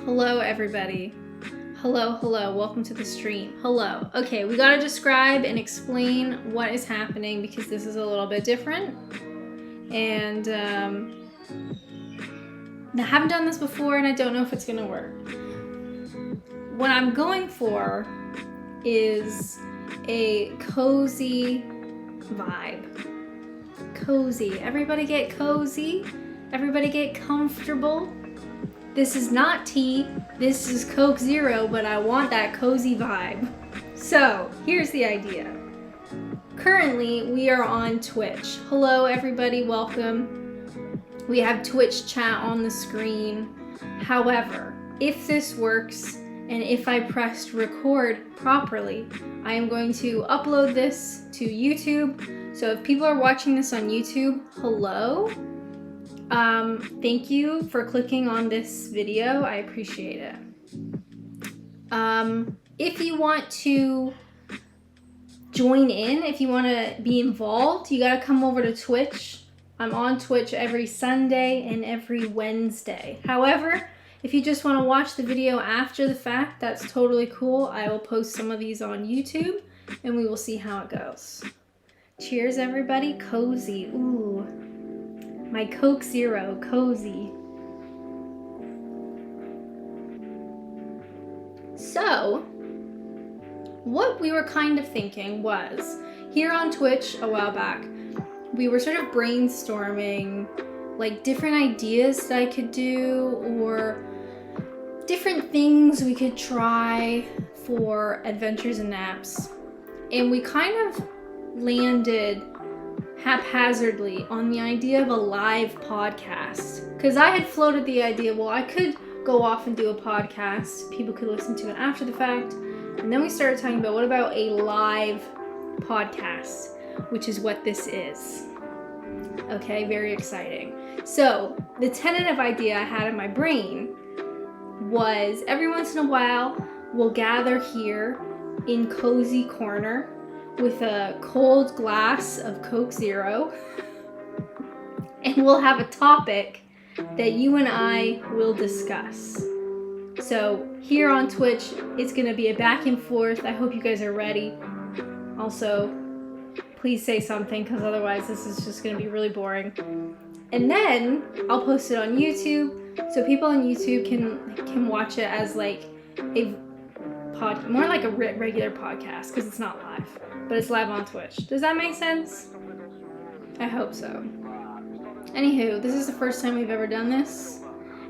Hello, everybody. Hello, welcome to the stream. Hello. Okay, we gotta describe and explain what is happening because this is a little bit different. And I haven't done this before and I don't know if it's gonna work. What I'm going for is a cozy vibe. Cozy. Everybody get cozy. Everybody get comfortable. This is not tea, this is Coke Zero, but I want that cozy vibe. So, here's the idea. Currently, we are on Twitch. Hello everybody, welcome. We have Twitch chat on the screen. However, if this works, and if I pressed record properly, I am going to upload this to YouTube. So if people are watching this on YouTube, hello. Thank you for clicking on this video. I appreciate it. If you want to join in, if you want to be involved, you got to come over to Twitch. I'm on Twitch every Sunday and every Wednesday. However, if you just want to watch the video after the fact, that's totally cool. I will post some of these on YouTube and we will see how it goes. Cheers, everybody. Cozy. Ooh. My Coke Zero, cozy. So, what we were kind of thinking was, here on Twitch a while back, we were sort of brainstorming like different ideas that I could do or different things we could try for Adventures and Naps. And we kind of landed haphazardly on the idea of a live podcast. Because I had floated the idea, well, I could go off and do a podcast. People could listen to it after the fact. And then we started talking about what about a live podcast, which is what this is. Okay, very exciting. So the tentative idea I had in my brain was every once in a while, we'll gather here in Cozy Corner with a cold glass of Coke Zero, and we'll have a topic that you and I will discuss. So here on Twitch, it's gonna be a back and forth. I hope you guys are ready. Also, please say something because otherwise this is just gonna be really boring. And then I'll post it on YouTube so people on YouTube can watch it as like a more like a regular podcast because it's not live, but it's live on Twitch. Does that make sense? I hope so. Anywho, this is the first time we've ever done this,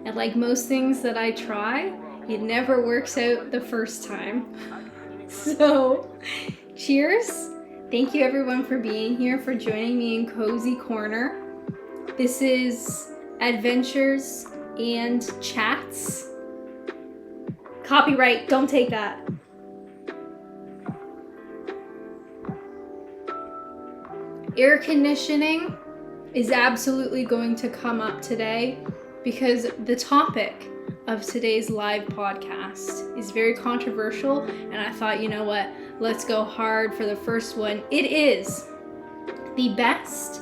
and like most things that I try, it never works out the first time. So, cheers. Thank you everyone for being here, for joining me in Cozy Corner. This is Adventures and Chats. Copyright, don't take that. Air conditioning is absolutely going to come up today because the topic of today's live podcast is very controversial, and I thought, you know what, let's go hard for the first one. It is the best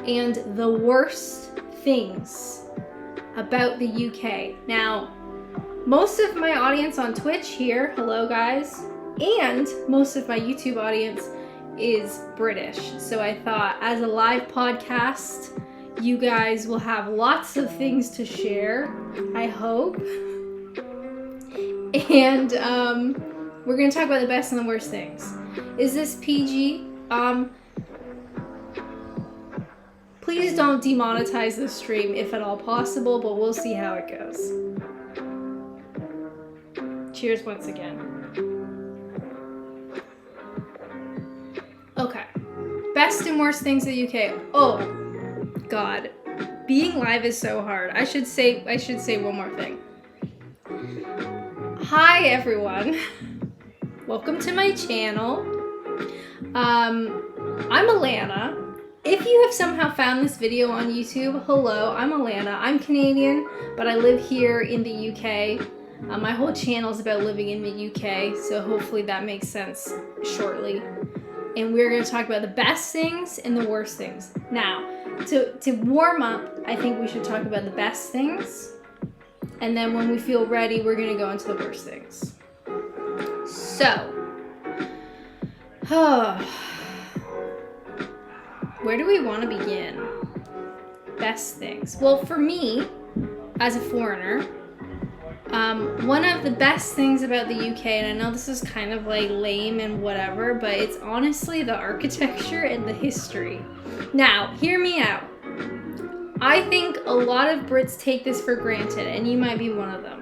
and the worst things about the UK. Now, most of my audience on Twitch here, hello guys, and most of my YouTube audience is British. So I thought as a live podcast, you guys will have lots of things to share, I hope. And we're gonna talk about the best and the worst things. Is this PG? Please don't demonetize the stream if at all possible, but we'll see how it goes. Cheers once again. Okay. Best and worst things in the UK. Oh, God. Being live is so hard. I should say one more thing. Hi, everyone. Welcome to my channel. I'm Alanna. If you have somehow found this video on YouTube, hello, I'm Alanna. I'm Canadian, but I live here in the UK. My whole channel is about living in the UK, so hopefully that makes sense shortly. And we're going to talk about the best things and the worst things. Now, to warm up, I think we should talk about the best things, And then when we feel ready, we're gonna go into the worst things. So, where do we want to begin? Best things. Well, for me, as a foreigner, one of the best things about the UK, and I know this is kind of like lame and whatever, but it's honestly the architecture and the history. Now, hear me out. I think a lot of Brits take this for granted, and you might be one of them.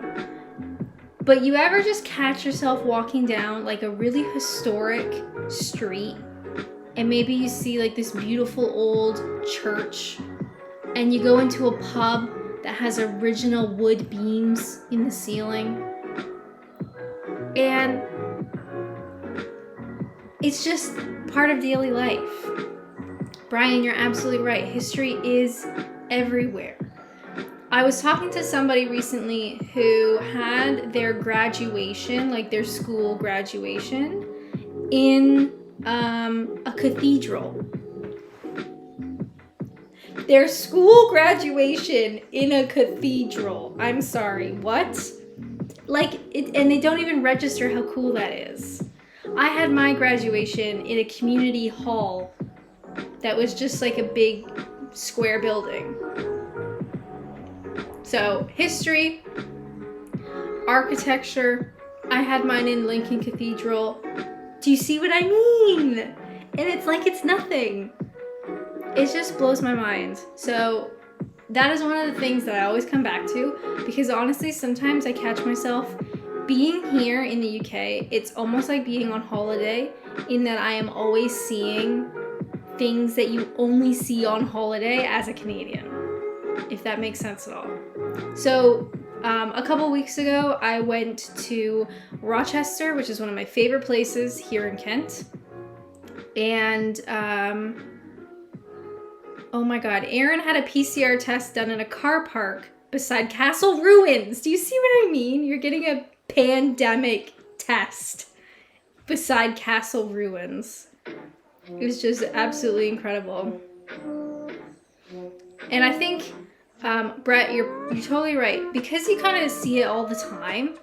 But you ever just catch yourself walking down like a really historic street, and maybe you see like this beautiful old church, and you go into a pub that has original wood beams in the ceiling, and it's just part of daily life. Brian, you're absolutely right. History is everywhere. I was talking to somebody recently who had their graduation, like their school graduation, in a cathedral. Their school graduation in a cathedral. I'm sorry, what? Like, and they don't even register how cool that is. I had my graduation in a community hall that was just like a big square building. So, history, architecture. I had mine in Lincoln Cathedral. Do you see what I mean? And it's like it's nothing. It just blows my mind. So that is one of the things that I always come back to, because honestly, sometimes I catch myself being here in the UK. It's almost like being on holiday, in that I am always seeing things that you only see on holiday as a Canadian, if that makes sense at all. So a couple weeks ago, I went to Rochester, which is one of my favorite places here in Kent. And oh my God, Aaron had a PCR test done in a car park beside castle ruins. Do you see what I mean? You're getting a pandemic test beside castle ruins. It was just absolutely incredible. And I think, Brett, you're totally right. Because you kind of see it all the time,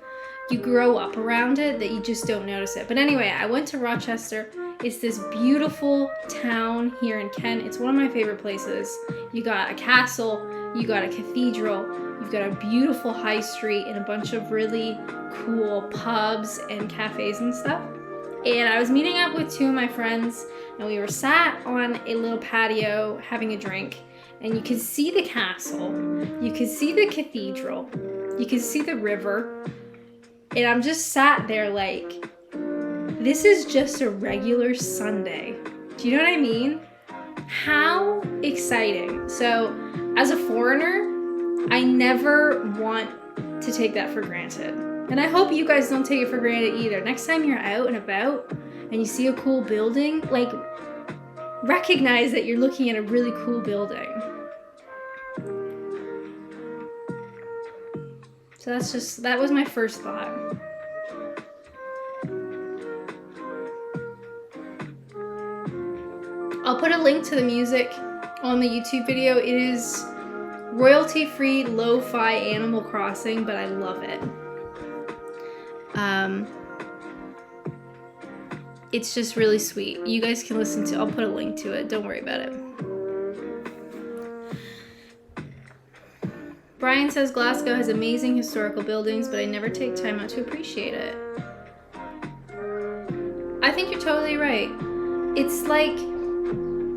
you grow up around it that you just don't notice it. But anyway, I went to Rochester. It's this beautiful town here in Kent. It's one of my favorite places. You got a castle, you got a cathedral, you've got a beautiful high street and a bunch of really cool pubs and cafes and stuff. And I was meeting up with two of my friends, and we were sat on a little patio having a drink, and you could see the castle, you could see the cathedral, you could see the river, and I'm just sat there like, this is just a regular Sunday. Do you know what I mean? How exciting. So, as a foreigner, I never want to take that for granted. And I hope you guys don't take it for granted either. Next time you're out and about and you see a cool building, like, recognize that you're looking at a really cool building. So that was my first thought. I'll put a link to the music on the YouTube video. It is royalty-free, lo-fi Animal Crossing, but I love it. It's just really sweet. You guys can listen to, I'll put a link to it. Don't worry about it. Brian says Glasgow has amazing historical buildings, but I never take time out to appreciate it. I think you're totally right. It's like,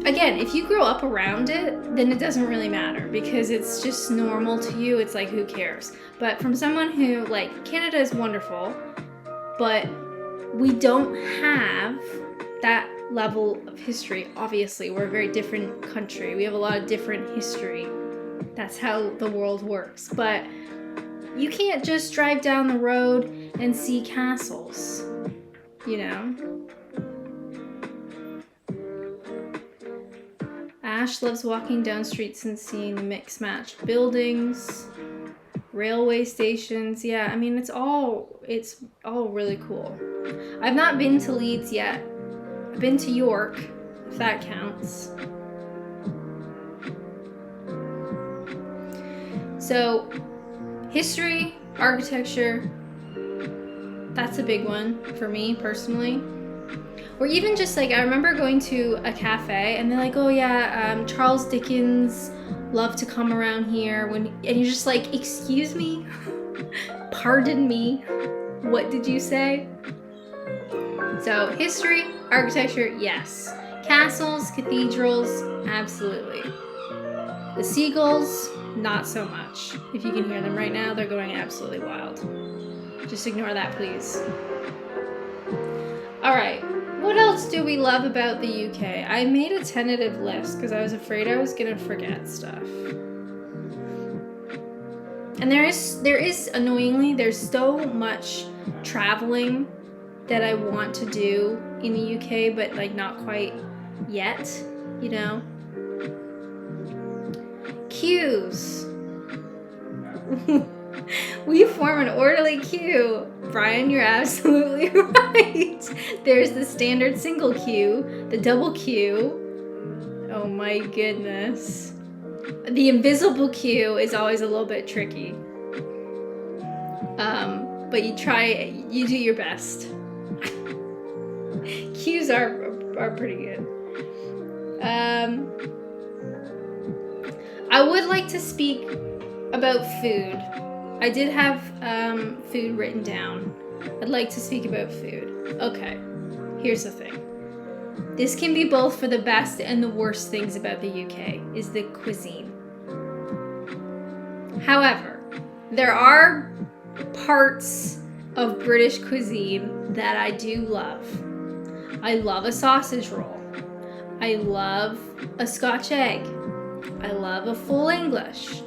again, if you grow up around it, then it doesn't really matter because it's just normal to you. It's like, who cares? But from someone who, like, Canada is wonderful, but we don't have that level of history. Obviously, we're a very different country. We have a lot of different history. That's how the world works. But you can't just drive down the road and see castles, you know? Ash loves walking down streets and seeing the mix-matched buildings, railway stations. Yeah, I mean, it's all really cool. I've not been to Leeds yet. I've been to York, if that counts. So, History, architecture, that's a big one for me personally. Or even just like, I remember going to a cafe and they're like, oh yeah, Charles Dickens loved to come around here and you're just like, excuse me, pardon me, what did you say? So history, architecture, yes. Castles, cathedrals, absolutely. The seagulls, not so much. If you can hear them right now, they're going absolutely wild. Just ignore that, please. All right, what else do we love about the UK? I made a tentative list because I was afraid I was gonna forget stuff. And there is annoyingly, there's so much traveling that I want to do in the UK, but like not quite yet, you know? Queues. We form an orderly queue. Brian, you're absolutely right. There's the standard single queue, the double queue. Oh my goodness. The invisible queue is always a little bit tricky. But you do your best. Queues are pretty good. I would like to speak about food. I did have food written down. I'd like to speak about food. Okay, here's the thing. This can be both for the best and the worst things about the UK, is the cuisine. However, there are parts of British cuisine that I do love. I love a sausage roll. I love a Scotch egg. I love a full English.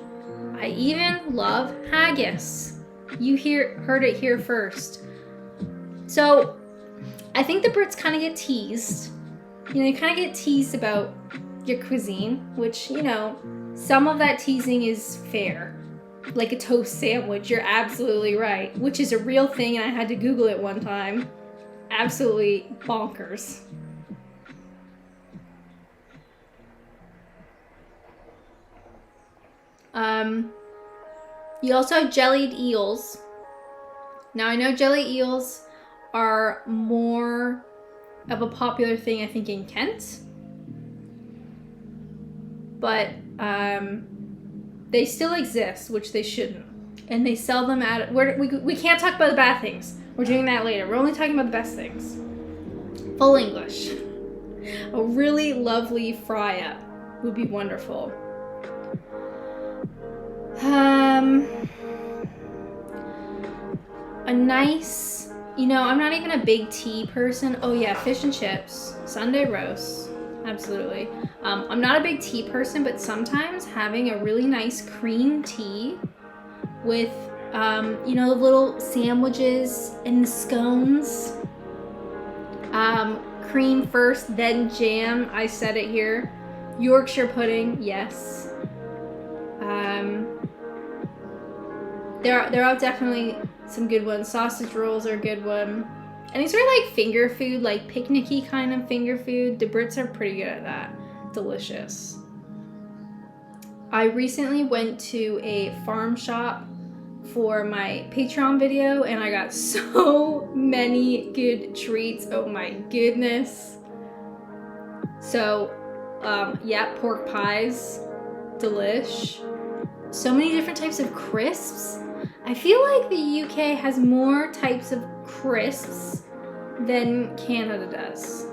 I even love haggis. You heard it here first. So I think the Brits kind of get teased. You know, you kind of get teased about your cuisine, which, you know, some of that teasing is fair. Like a toast sandwich, you're absolutely right. Which is a real thing, and I had to Google it one time. Absolutely bonkers. You also have jellied eels. Now I know jellied eels are more of a popular thing, I think, in Kent. But they still exist, which they shouldn't. And they sell them at... We can't talk about the bad things. We're doing that later. We're only talking about the best things. Full English. A really lovely fry-up would be wonderful. A nice, you know, I'm not even a big tea person. Oh yeah, fish and chips, Sunday roast, absolutely. I'm not a big tea person, but sometimes having a really nice cream tea with, you know, the little sandwiches and the scones. Cream first, then jam. I said it here. Yorkshire pudding, yes. There are definitely some good ones. Sausage rolls are a good one. Any sort of like finger food, like picnicky kind of finger food. The Brits are pretty good at that. Delicious. I recently went to a farm shop for my Patreon video and I got so many good treats. Oh my goodness. So, yeah, pork pies. Delish. So many different types of crisps. I feel like the UK has more types of crisps than Canada does.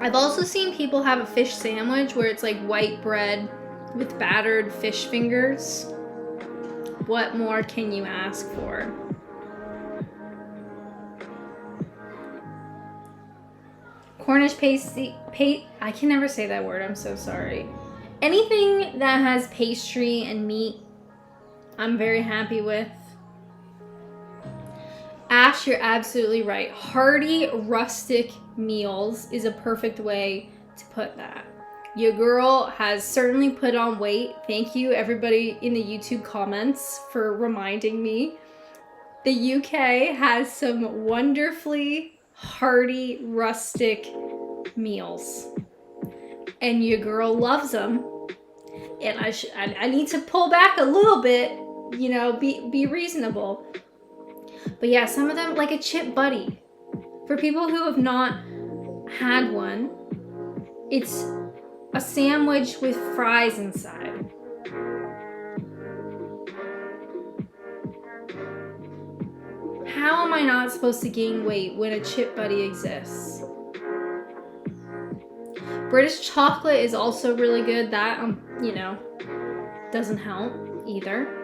I've also seen people have a fish sandwich where it's like white bread with battered fish fingers. What more can you ask for? Cornish pasty, I can never say that word, I'm so sorry. Anything that has pastry and meat, I'm very happy with. Ash, you're absolutely right. Hearty, rustic meals is a perfect way to put that. Your girl has certainly put on weight. Thank you, everybody in the YouTube comments, for reminding me. The UK has some wonderfully hearty, rustic meals. And your girl loves them. And I need to pull back a little bit, you know, be reasonable. But yeah, some of them, like a chip buddy. For people who have not had one, it's a sandwich with fries inside. How am I not supposed to gain weight when a chip buddy exists? British chocolate is also really good. That, you know, doesn't help either.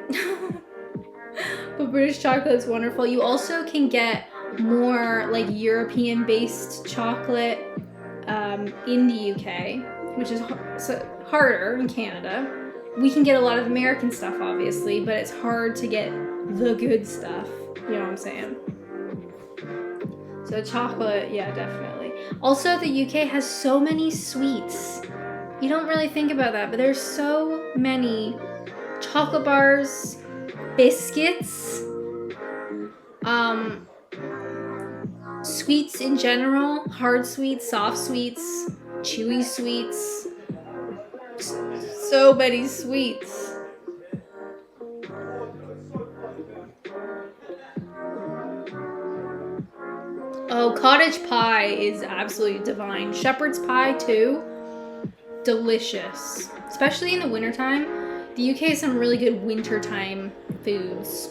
But British chocolate is wonderful. You also can get more like European-based chocolate in the UK, which is harder in Canada. We can get a lot of American stuff, obviously, but it's hard to get the good stuff. You know what I'm saying? So chocolate, yeah, definitely. Also, the UK has so many sweets. You don't really think about that, but there's so many chocolate bars, biscuits, sweets in general, hard sweets, soft sweets, chewy sweets. So many sweets. Oh, cottage pie is absolutely divine. Shepherd's pie too. Delicious. Especially in the wintertime. The UK has some really good wintertime foods.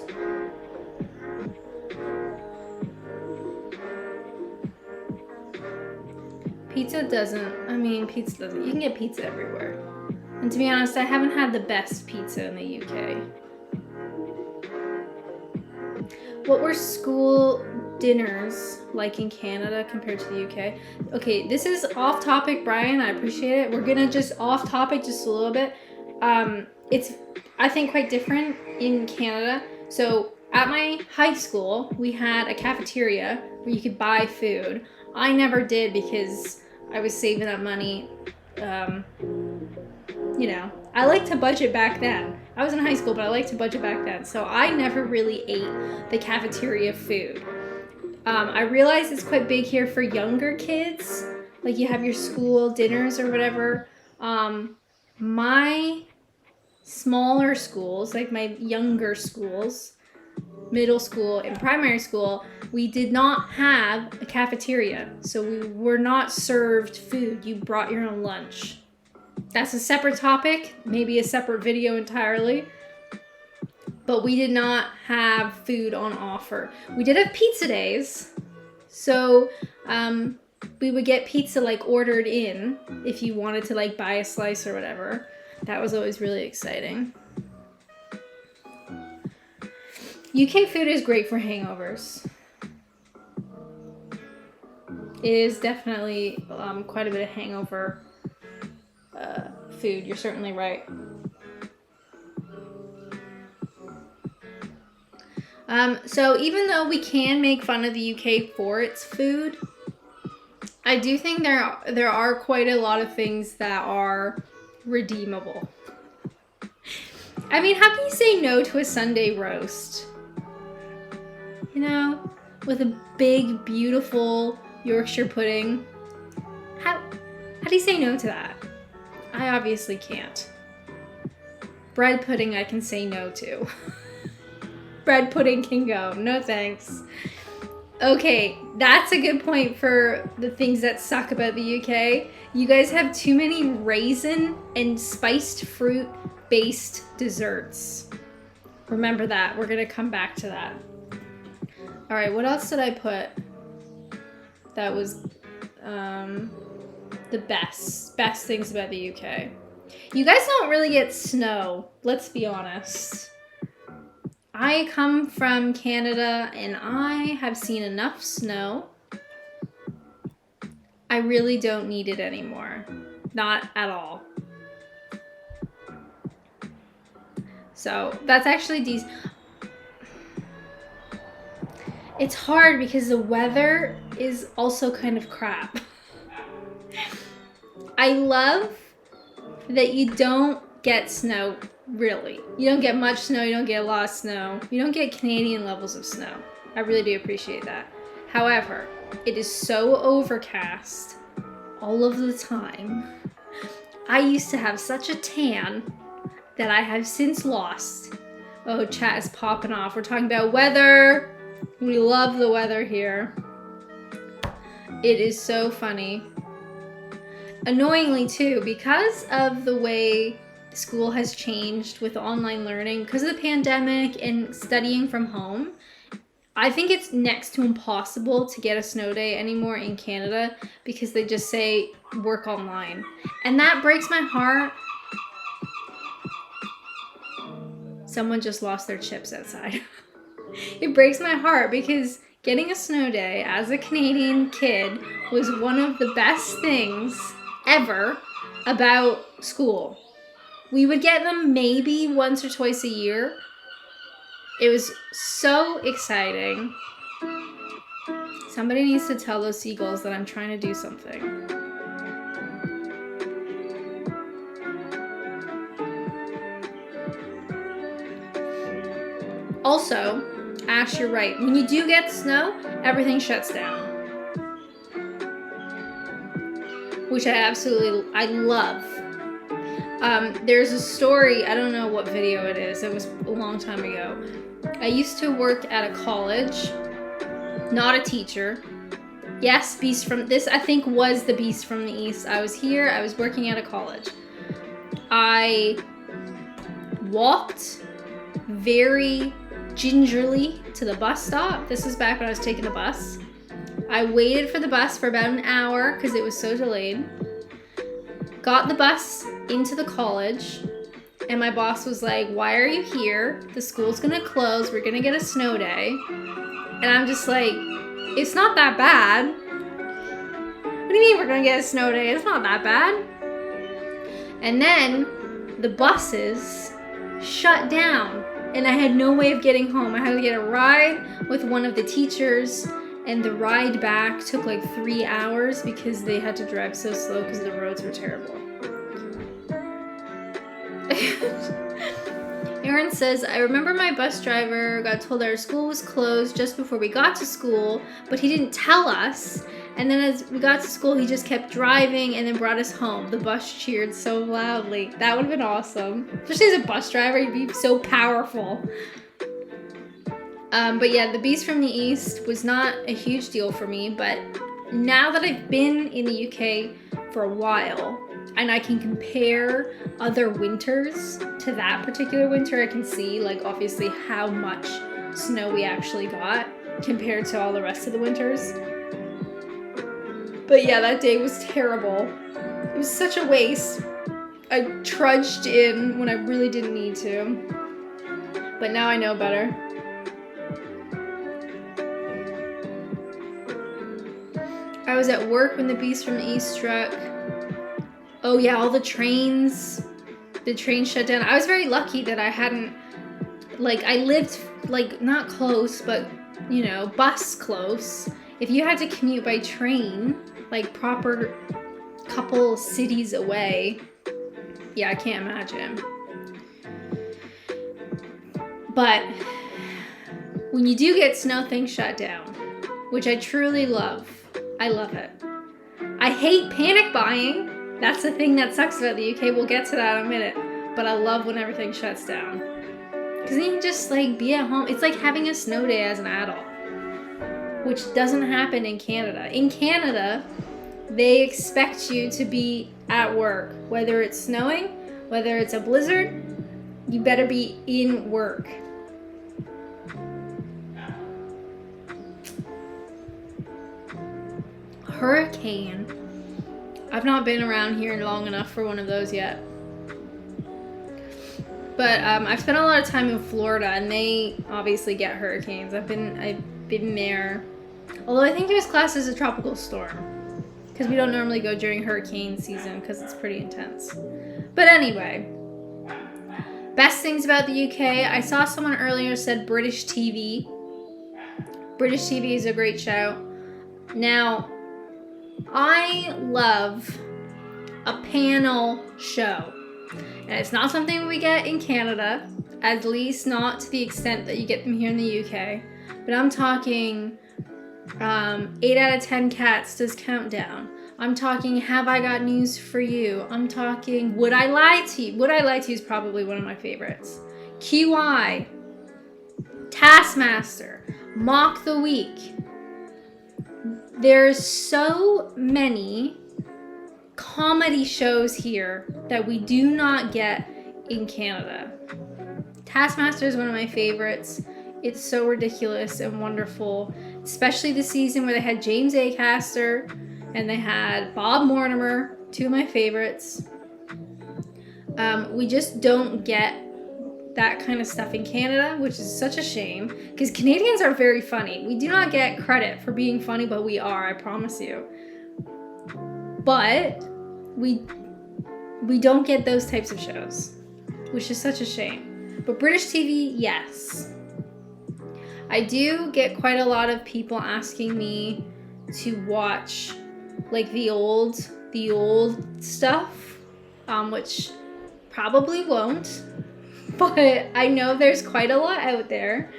Pizza doesn't. You can get pizza everywhere. And to be honest, I haven't had the best pizza in the UK. What were school dinners like in Canada compared to the UK? Okay, this is off topic, Brian. I appreciate it. We're gonna just off topic just a little bit. It's, I think, quite different in Canada. So at my high school, we had a cafeteria where you could buy food. I never did because I was saving up money. You know, I like to budget back then. I was in high school, but I liked to budget back then. So I never really ate the cafeteria food. I realize it's quite big here for younger kids. Like you have your school dinners or whatever. My smaller schools, like my younger schools, middle school and primary school, we did not have a cafeteria. So we were not served food. You brought your own lunch. That's a separate topic, maybe a separate video entirely. But we did not have food on offer. We did have pizza days. So we would get pizza like ordered in if you wanted to like buy a slice or whatever. That was always really exciting. UK food is great for hangovers. It is definitely quite a bit of hangover food. You're certainly right. So even though we can make fun of the UK for its food, I do think there are quite a lot of things that are redeemable. I mean, how can you say no to a Sunday roast? You know, with a big, beautiful Yorkshire pudding. How do you say no to that? I obviously can't. Bread pudding I can say no to. Bread pudding can go. No thanks. Okay, that's a good point for the things that suck about the UK. You guys have too many raisin and spiced fruit based desserts. Remember that. We're gonna come back to that. All right, what else did I put that was the best things about the UK? You guys don't really get snow, let's be honest. I come from Canada and I have seen enough snow. I really don't need it anymore. Not at all. So that's actually decent. It's hard because the weather is also kind of crap. I love that you don't get snow Really. You don't get much snow, you don't get a lot of snow. You don't get Canadian levels of snow. I really do appreciate that. However, it is so overcast all of the time. I used to have such a tan that I have since lost. Oh, chat is popping off. We're talking about weather. We love the weather here. It is so funny. Annoyingly too, because of the way school has changed with online learning, because of the pandemic and studying from home, I think it's next to impossible to get a snow day anymore in Canada because they just say work online. And that breaks my heart. Someone just lost their chips outside. It breaks my heart because getting a snow day as a Canadian kid was one of the best things ever about school. We would get them maybe once or twice a year. It was so exciting. Somebody needs to tell those seagulls that I'm trying to do something. Also, Ash, you're right. When you do get snow, everything shuts down. Which I love. There's a story, I don't know what video it is. It was a long time ago. I used to work at a college, not a teacher. Yes, this I think was the Beast from the East. I was working at a college. I walked very gingerly to the bus stop. This was back when I was taking the bus. I waited for the bus for about an hour because it was so delayed. Got the bus into the college, and my boss was like, "Why are you here? The school's gonna close. We're gonna get a snow day." And I'm just like, "It's not that bad." What do you mean we're gonna get a snow day? It's not that bad. And then the buses shut down, and I had no way of getting home. I had to get a ride with one of the teachers, and the ride back took like 3 hours because they had to drive so slow because the roads were terrible. Aaron says, I remember my bus driver got told our school was closed just before we got to school, but he didn't tell us. And then as we got to school, he just kept driving and then brought us home. The bus cheered so loudly. That would have been awesome. Especially as a bus driver, you'd be so powerful. But yeah, the Beast from the East was not a huge deal for me, but now that I've been in the UK for a while, and I can compare other winters to that particular winter, I can see, like, obviously how much snow we actually got compared to all the rest of the winters. But yeah, that day was terrible. It was such a waste. I trudged in when I really didn't need to. But now I know better. I was at work when the Beast from the East struck. Oh yeah, all the trains shut down. I was very lucky that I hadn't, like, I lived, like, not close, but, you know, bus close. If you had to commute by train, like, proper couple cities away, yeah, I can't imagine. But when you do get snow, things shut down, which I truly love. I love it. I hate panic buying. That's the thing that sucks about the UK. We'll get to that in a minute. But I love when everything shuts down. Because then you can just, like, be at home. It's like having a snow day as an adult, which doesn't happen in Canada. In Canada, they expect you to be at work. Whether it's snowing, whether it's a blizzard, you better be in work. Hurricane. I've not been around here long enough for one of those yet. But I've spent a lot of time in Florida, and they obviously get hurricanes. I've been there. Although I think it was classed as a tropical storm, because we don't normally go during hurricane season because it's pretty intense. But anyway, best things about the UK. I saw someone earlier said British TV. British TV is a great show. Now, I love a panel show. And it's not something we get in Canada, at least not to the extent that you get them here in the UK. But I'm talking 8 out of 10 Cats does Countdown. I'm talking Have I Got News for You. I'm talking Would I Lie to You. Would I Lie to You is probably one of my favorites. QI, Taskmaster, Mock the Week. There's so many comedy shows here that we do not get in Canada. Taskmaster is one of my favorites. It's so ridiculous and wonderful, especially the season where they had James Acaster and they had Bob Mortimer, two of my favorites. We just don't get that kind of stuff in Canada, which is such a shame, because Canadians are very funny. We do not get credit for being funny, but we are, I promise you. But we don't get those types of shows, which is such a shame. But British TV, yes. I do get quite a lot of people asking me to watch like the old stuff, which probably won't. But I know there's quite a lot out there.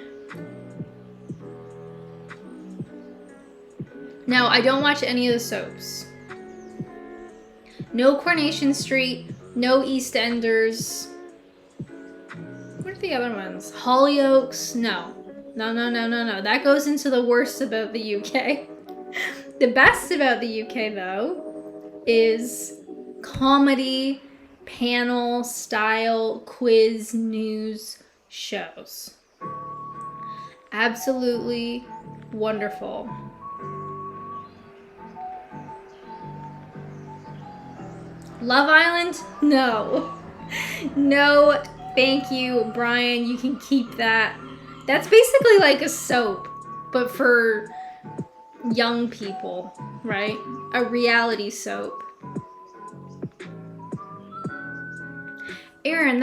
Now, I don't watch any of the soaps. No Coronation Street, no EastEnders. What are the other ones? Hollyoaks? No. No. That goes into the worst about the UK. The best about the UK, though, is comedy, panel, style, quiz, news shows. Absolutely wonderful. Love Island? No. No, thank you, Brian. You can keep that. That's basically like a soap, but for young people, right? A reality soap. Aaron,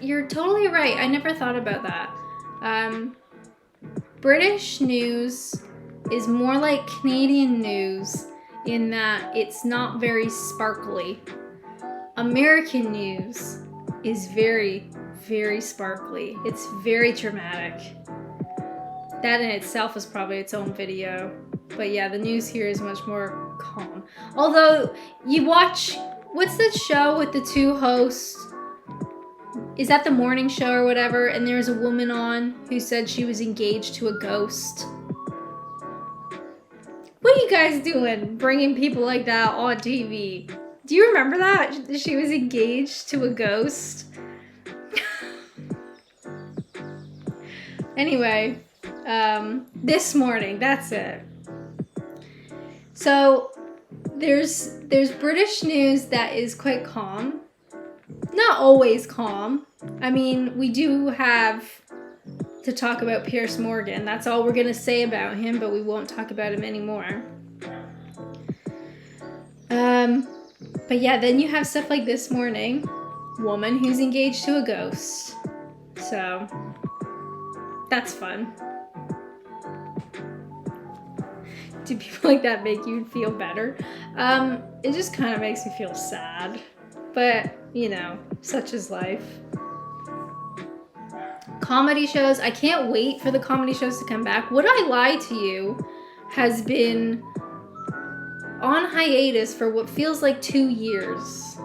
you're totally right. I never thought about that. British news is more like Canadian news in that it's not very sparkly. American news is very, very sparkly. It's very dramatic. That in itself is probably its own video. But yeah, the news here is much more calm. Although, you watch, what's that show with the two hosts? Is that the morning show or whatever? And there's a woman on who said she was engaged to a ghost. What are you guys doing bringing people like that on TV? Do you remember that? She was engaged to a ghost. Anyway, this morning, that's it. So there's British news that is quite calm. Not always calm. I mean, we do have to talk about Piers Morgan. That's all we're gonna say about him, but we won't talk about him anymore. But yeah, then you have stuff like this morning. Woman who's engaged to a ghost. So, that's fun. Do people like that make you feel better? It just kind of makes me feel sad. But, you know, such is life. Comedy shows. I can't wait for the comedy shows to come back. Would I Lie to You has been on hiatus for what feels like 2 years.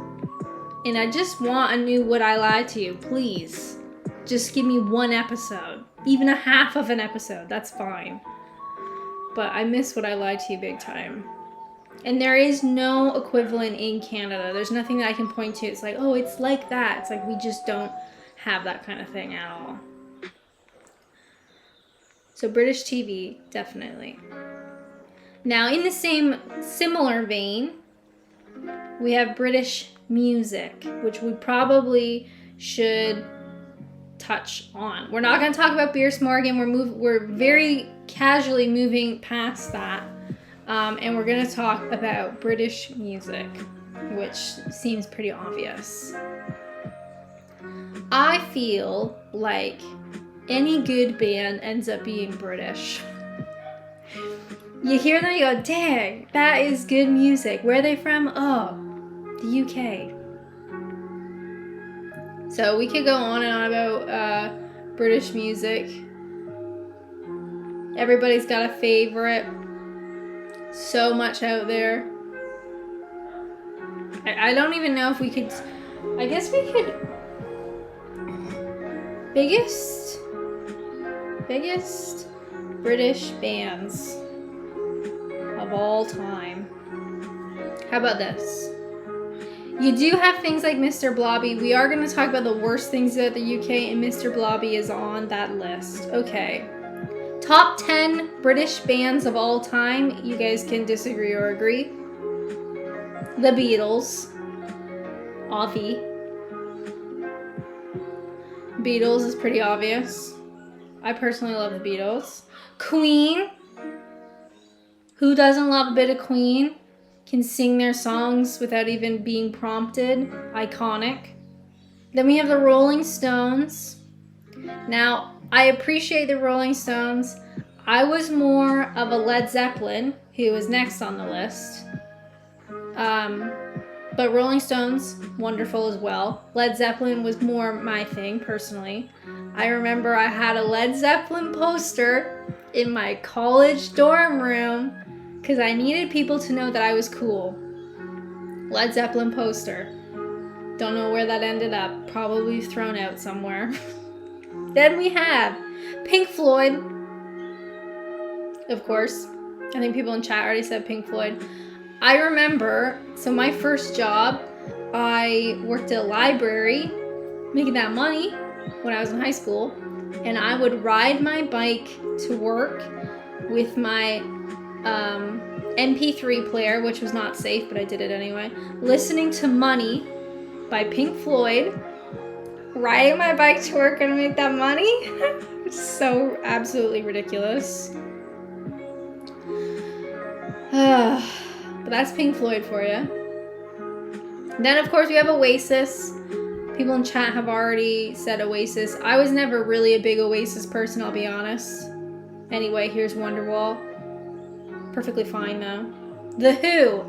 And I just want a new Would I Lie to You, please. Just give me one episode. Even a half of an episode, that's fine. But I miss Would I Lie to You big time. And there is no equivalent in Canada. There's nothing that I can point to. It's like, oh, it's like that. It's like we just don't have that kind of thing at all. So British TV, definitely. Now, in the same similar vein, we have British music, which we probably should touch on. We're not going to talk about Piers Morgan. We're very casually moving past that. And we're going to talk about British music, which seems pretty obvious. I feel like any good band ends up being British. You hear them, you go, dang, that is good music. Where are they from? Oh, the UK. So we could go on and on about British music. Everybody's got a favorite. So much out there. I don't even know if we could... I guess we could... Biggest British bands of all time. How about this? You do have things like Mr. Blobby. We are going to talk about the worst things about the UK, and Mr. Blobby is on that list. Okay. Top 10 British bands of all time. You guys can disagree or agree. The Beatles. Offie. Beatles is pretty obvious. I personally love the Beatles. Queen. Who doesn't love a bit of Queen? Can sing their songs without even being prompted. Iconic. Then we have the Rolling Stones. Now, I appreciate the Rolling Stones. I was more of a Led Zeppelin, who was next on the list. But Rolling Stones, wonderful as well. Led Zeppelin was more my thing, personally. I remember I had a Led Zeppelin poster in my college dorm room because I needed people to know that I was cool. Led Zeppelin poster. Don't know where that ended up. Probably thrown out somewhere. Then we have Pink Floyd. Of course. I think people in chat already said Pink Floyd. I remember, so my first job, I worked at a library, making that money when I was in high school, and I would ride my bike to work with my MP3 player, which was not safe, but I did it anyway, listening to Money by Pink Floyd, riding my bike to work and make that money. It's so absolutely ridiculous. But that's Pink Floyd for you. Then, of course, we have Oasis. People in chat have already said Oasis. I was never really a big Oasis person, I'll be honest. Anyway, here's Wonderwall. Perfectly fine, though. The Who.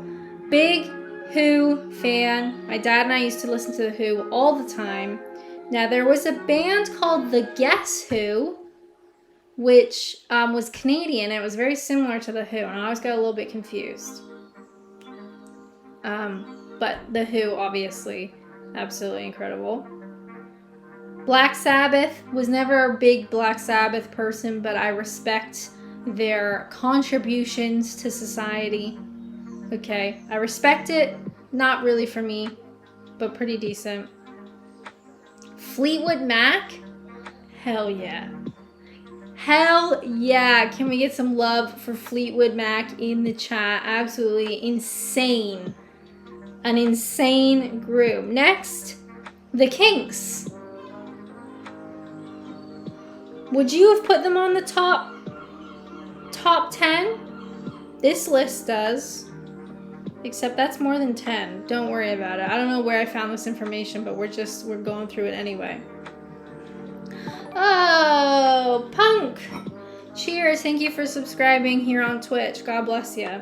Big Who fan. My dad and I used to listen to The Who all the time. Now, there was a band called The Guess Who, which was Canadian. It was very similar to The Who, and I always got a little bit confused. But The Who, obviously, absolutely incredible. Black Sabbath. Was never a big Black Sabbath person, but I respect their contributions to society. Okay, I respect it. Not really for me, but pretty decent. Fleetwood Mac. Hell yeah. Hell yeah. Can we get some love for Fleetwood Mac in the chat? Absolutely insane. An insane group. Next, the Kinks. Would you have put them on the top 10? This list does. Except that's more than 10. Don't worry about it. I don't know where I found this information, but we're going through it anyway. Oh, Punk. Cheers. Thank you for subscribing here on Twitch. God bless you.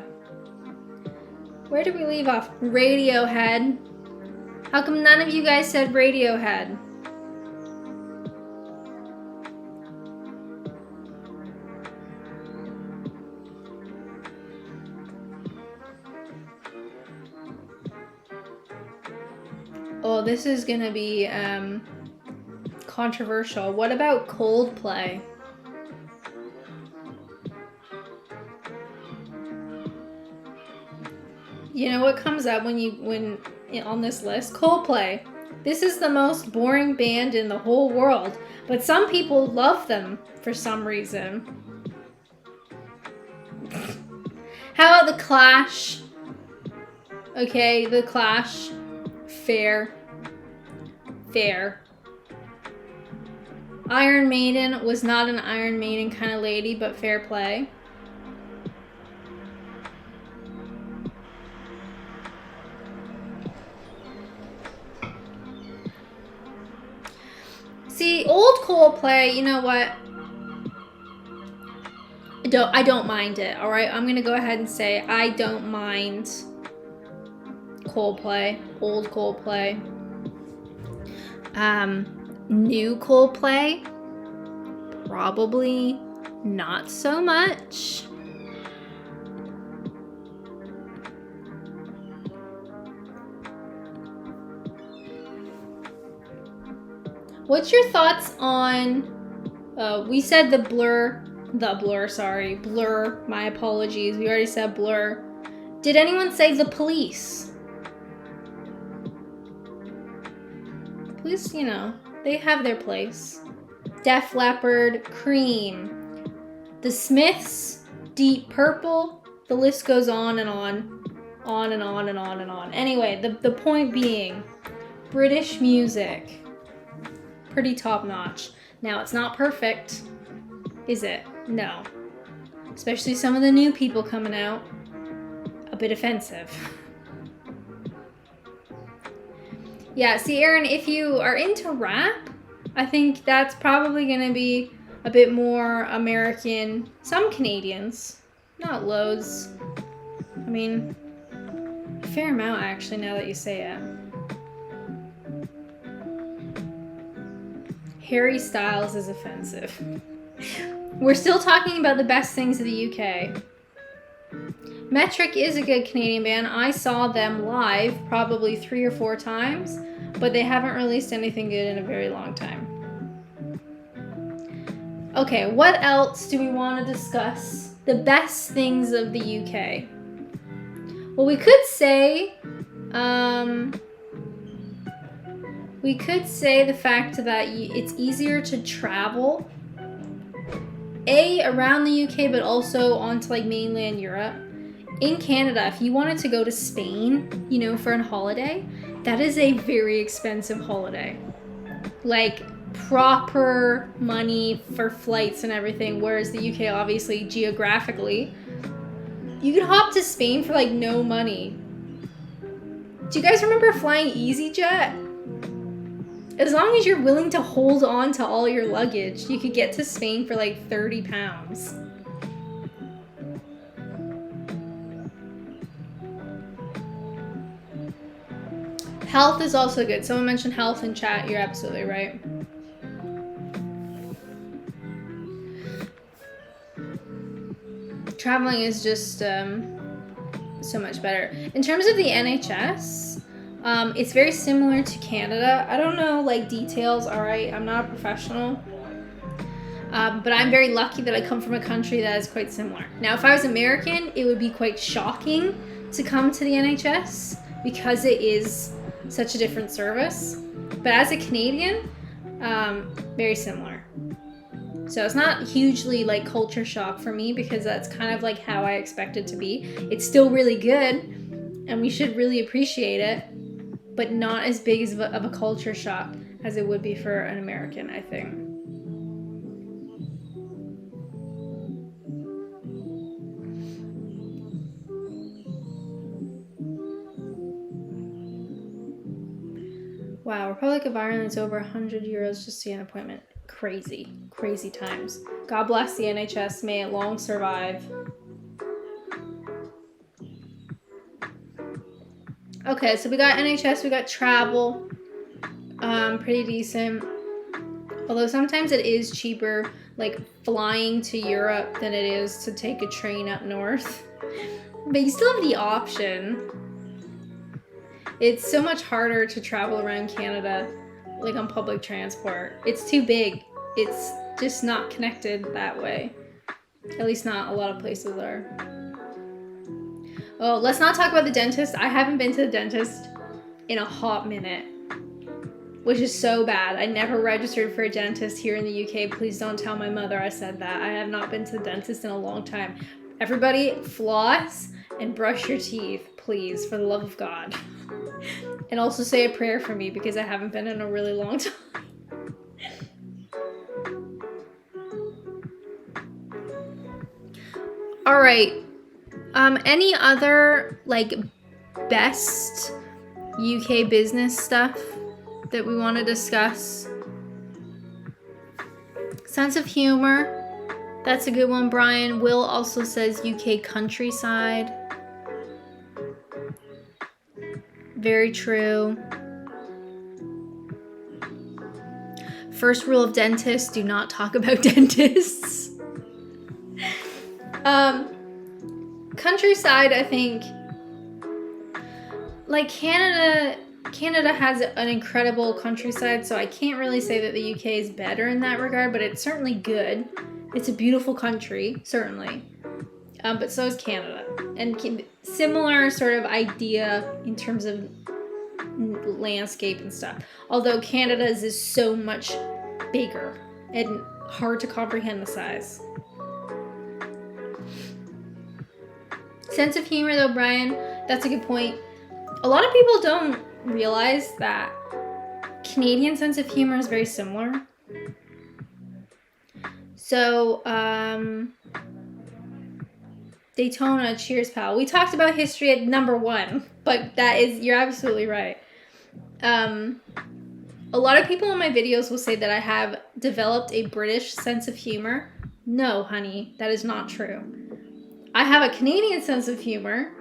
Where did we leave off? Radiohead. How come none of you guys said Radiohead? Oh, this is gonna be controversial. What about Coldplay? You know what comes up when on this list? Coldplay. This is the most boring band in the whole world, but some people love them for some reason. How about the Clash? Okay, the Clash. Fair. Iron Maiden was not an Iron Maiden kind of lady, but fair play. See, old Coldplay, you know what? I don't mind it, alright? I'm gonna go ahead and say I don't mind Coldplay. Old Coldplay. New Coldplay, probably not so much. What's your thoughts on, we said Blur, my apologies. We already said Blur. Did anyone say The Police? Police, you know, they have their place. Def Leppard, Cream, The Smiths, Deep Purple, the list goes on and on. On and on and on and on. Anyway, the point being, British music, pretty top notch. Now, it's not perfect, is it? No. Especially some of the new people coming out. A bit offensive. Yeah, see, Aaron, if you are into rap, I think that's probably going to be a bit more American. Some Canadians, not loads. I mean, a fair amount, actually, now that you say it. Harry Styles is offensive. We're still talking about the best things of the UK. Metric is a good Canadian band. I saw them live probably 3 or 4 times, but they haven't released anything good in a very long time. Okay, what else do we want to discuss? The best things of the UK. Well, we could say the fact that it's easier to travel, around the UK, but also onto like mainland Europe. In Canada, if you wanted to go to Spain, you know, for a holiday, that is a very expensive holiday. Like, proper money for flights and everything, whereas the UK, obviously, geographically, you could hop to Spain for like no money. Do you guys remember flying EasyJet? As long as you're willing to hold on to all your luggage, you could get to Spain for like £30. Health is also good. Someone mentioned health in chat. You're absolutely right. Traveling is just so much better. In terms of the NHS, it's very similar to Canada. I don't know like details, all right? I'm not a professional. But I'm very lucky that I come from a country that is quite similar. Now, if I was American, it would be quite shocking to come to the NHS because it is such a different service. But as a Canadian, very similar. So it's not hugely like culture shock for me because that's kind of like how I expect it to be. It's still really good and we should really appreciate it, but not as big of a culture shock as it would be for an American, I think. Wow, Republic of Ireland's over 100 euros just to see an appointment. Crazy, crazy times. God bless the NHS. May it long survive. Okay, so we got NHS, we got travel. Pretty decent. Although sometimes it is cheaper, like flying to Europe than it is to take a train up north. But you still have the option. It's so much harder to travel around Canada, like on public transport. It's too big. It's just not connected that way. At least not a lot of places are. Oh, let's not talk about the dentist. I haven't been to the dentist in a hot minute, which is so bad. I never registered for a dentist here in the UK. Please don't tell my mother I said that. I have not been to the dentist in a long time. Everybody floss and brush your teeth, please, for the love of God. And also say a prayer for me because I haven't been in a really long time. All right. Any other like best UK business stuff that we want to discuss? Sense of humor. That's a good one, Brian. Will also says UK countryside. Very true. First rule of dentists, do not talk about dentists. Countryside, I think, like Canada has an incredible countryside, so I can't really say that the UK is better in that regard, but it's certainly good. It's a beautiful country, certainly. But so is Canada. And similar sort of idea in terms of landscape and stuff. Although Canada's is so much bigger and hard to comprehend the size. Sense of humor though, Brian, that's a good point. A lot of people don't realize that Canadian sense of humor is very similar. So, Daytona, cheers, pal. We talked about history at number 1, but you're absolutely right. A lot of people in my videos will say that I have developed a British sense of humor. No, honey, that is not true. I have a Canadian sense of humor,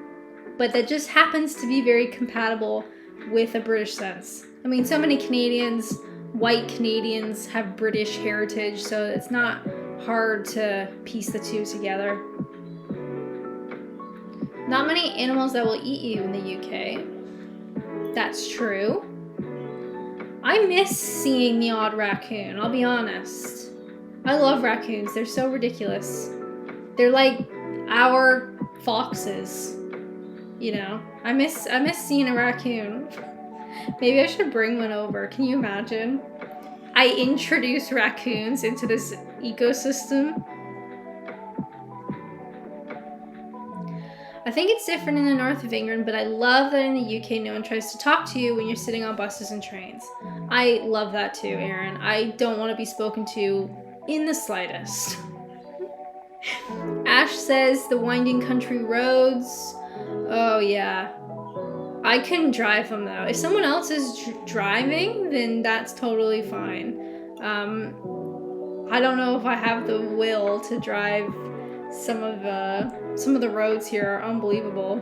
but that just happens to be very compatible with a British sense. I mean, so many Canadians, white Canadians, have British heritage, so it's not hard to piece the two together. Not many animals that will eat you in the UK. That's true. I miss seeing the odd raccoon, I'll be honest. I love raccoons, they're so ridiculous. They're like our foxes, you know? I miss seeing a raccoon. Maybe I should bring one over, can you imagine? I introduce raccoons into this ecosystem. I think it's different in the north of England, but I love that in the UK no one tries to talk to you when you're sitting on buses and trains. I love that too, Aaron. I don't want to be spoken to in the slightest. Ash says the winding country roads. Oh yeah. I couldn't drive them though. If someone else is driving, then that's totally fine. I don't know if I have the will to drive. Some of the roads here are unbelievable.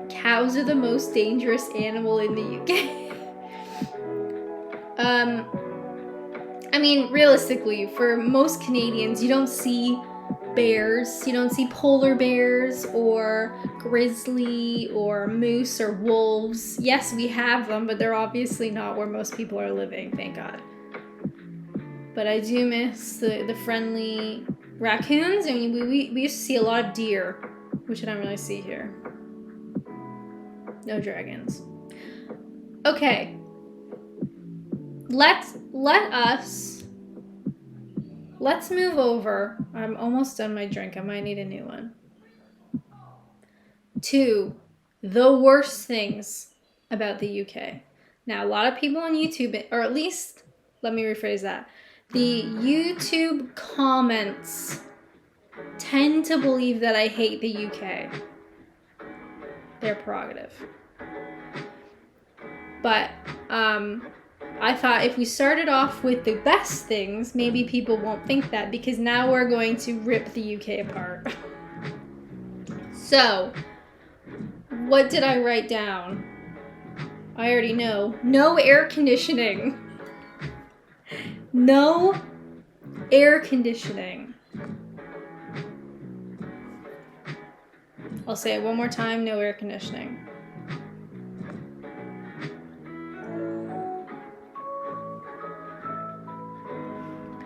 Cows are the most dangerous animal in the UK. I mean, realistically, for most Canadians, you don't see bears, you don't see polar bears or grizzly or moose or wolves. Yes, we have them, but they're obviously not where most people are living, thank God. But I do miss the friendly raccoons. I mean, we used to see a lot of deer, which I don't really see here. No dragons. Okay. Let's move over. I'm almost done my drink. I might need a new one. To the worst things about the UK. Now, a lot of people on YouTube, or at least, let me rephrase that. The YouTube comments tend to believe that I hate the UK. Their prerogative. But, I thought if we started off with the best things, maybe people won't think that, because now we're going to rip the UK apart. So, what did I write down? I already know. No air conditioning. No air conditioning. I'll say it one more time, no air conditioning.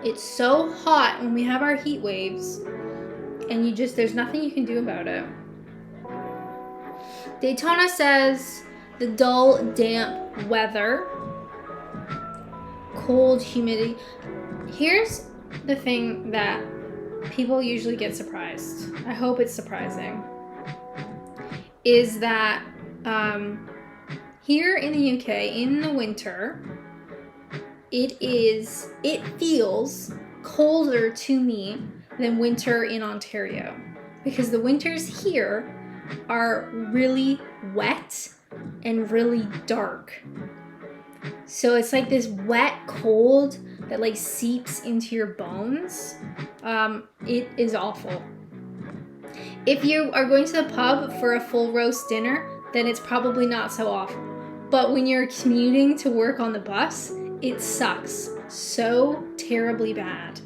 It's so hot when we have our heat waves, and there's nothing you can do about it. Daytona says the dull, damp weather, cold, humidity. Here's the thing that people usually get surprised. I hope it's surprising. Is that here in the UK, in the winter, it feels colder to me than winter in Ontario, because the winters here are really wet and really dark. So it's like this wet cold that like seeps into your bones. It is awful. If you are going to the pub for a full roast dinner, then it's probably not so awful. But when you're commuting to work on the bus, it sucks so terribly bad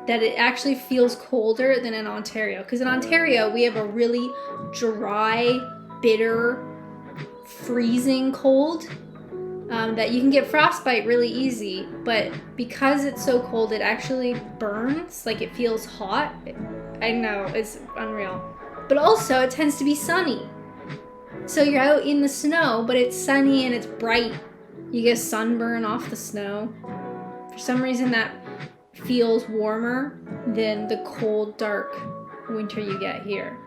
that it actually feels colder than in Ontario. Because in Ontario, we have a really dry, bitter, freezing cold that you can get frostbite really easy. But because it's so cold, it actually burns. Like, it feels hot. I know, it's unreal. But also, it tends to be sunny. So you're out in the snow, but it's sunny and it's bright. You get sunburn off the snow. For some reason, that feels warmer than the cold, dark winter you get here.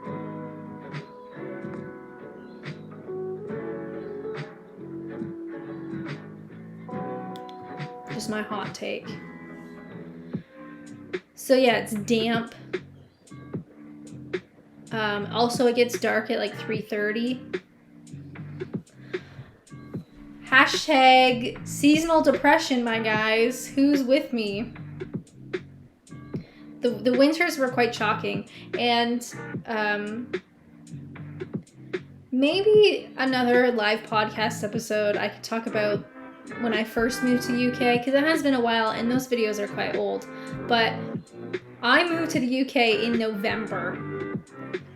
Just my hot take. So yeah, it's damp. Also, it gets dark at like 3:30. Hashtag seasonal depression, my guys. Who's with me? The winters were quite shocking. And maybe another live podcast episode I could talk about when I first moved to the UK, because it has been a while and those videos are quite old. But I moved to the UK in November.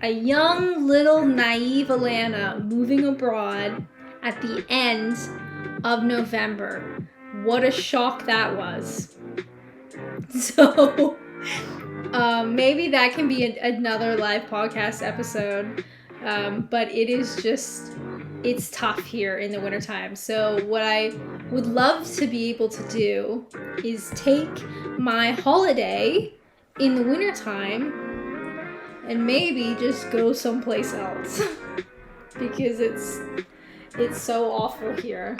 A young, little, naive Alanna moving abroad at the end of November. What a shock that was. So, maybe that can be another live podcast episode. But it is just, it's tough here in the wintertime. So what I would love to be able to do is take my holiday in the wintertime and maybe just go someplace else because it's so awful here.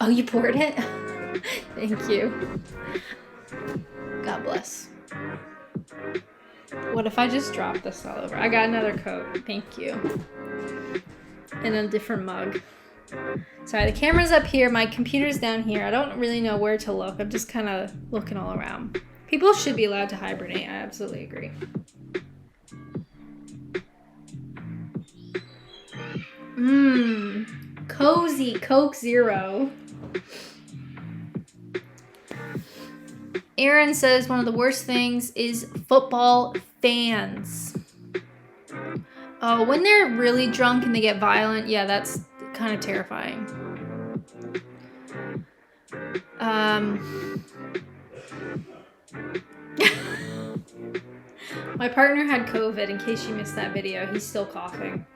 Oh, you poured it? Thank you. God bless. What if I just drop this all over? I got another Coke. Thank you. And a different mug. Sorry, the camera's up here. My computer's down here. I don't really know where to look. I'm just kind of looking all around. People should be allowed to hibernate. I absolutely agree. Cozy Coke Zero. Aaron says one of the worst things is football fans. Oh, when they're really drunk and they get violent, yeah, that's kind of terrifying. My partner had COVID, in case you missed that video. He's still coughing.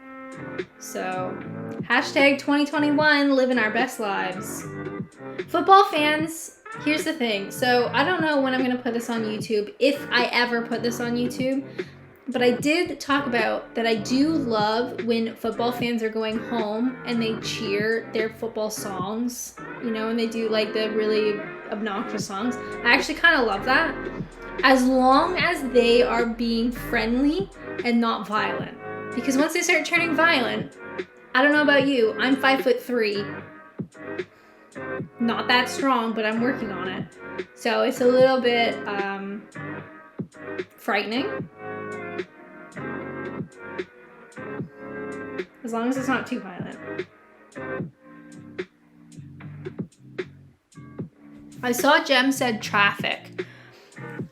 So, hashtag 2021, living our best lives. Football fans, here's the thing. So, I don't know when I'm going to put this on YouTube, if I ever put this on YouTube. But I did talk about that I do love when football fans are going home and they cheer their football songs, you know, and they do like the really obnoxious songs. I actually kind of love that, as long as they are being friendly and not violent. Because once they start turning violent, I don't know about you, I'm 5'3". Not that strong, but I'm working on it. So it's a little bit frightening. As long as it's not too violent. I saw Jem said traffic.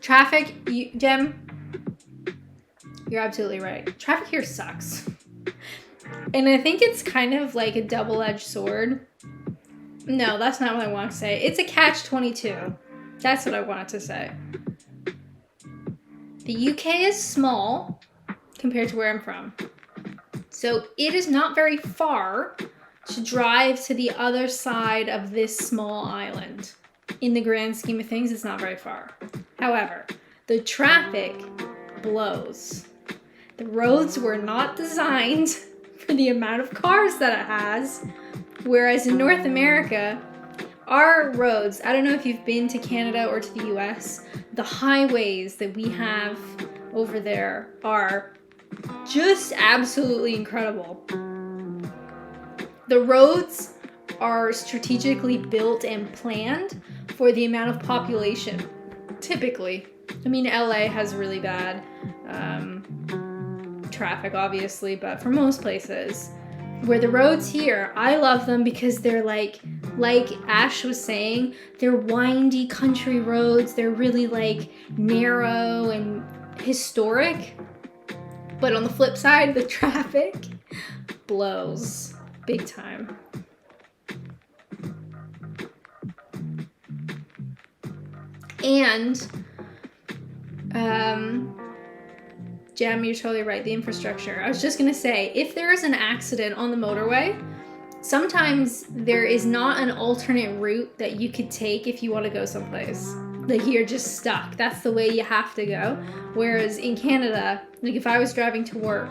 Traffic, Jem, you're absolutely right. Traffic here sucks. And I think it's kind of like a double-edged sword. No, that's not what I want to say. It's a catch-22. That's what I wanted to say. The UK is small compared to where I'm from. So it is not very far to drive to the other side of this small island. In the grand scheme of things, it's not very far. However, the traffic blows. The roads were not designed for the amount of cars that it has. Whereas in North America, our roads, I don't know if you've been to Canada or to the US, the highways that we have over there are just absolutely incredible. The roads are strategically built and planned for the amount of population, typically. I mean, LA has really bad traffic, obviously, but for most places, where the roads here, I love them because they're like Ash was saying, they're windy country roads. They're really like narrow and historic. But on the flip side, the traffic blows big time. And Jam, you're totally right, the infrastructure. I was just gonna say, if there is an accident on the motorway, sometimes there is not an alternate route that you could take if you want to go someplace. Like, you're just stuck. That's the way you have to go. Whereas in Canada, like if I was driving to work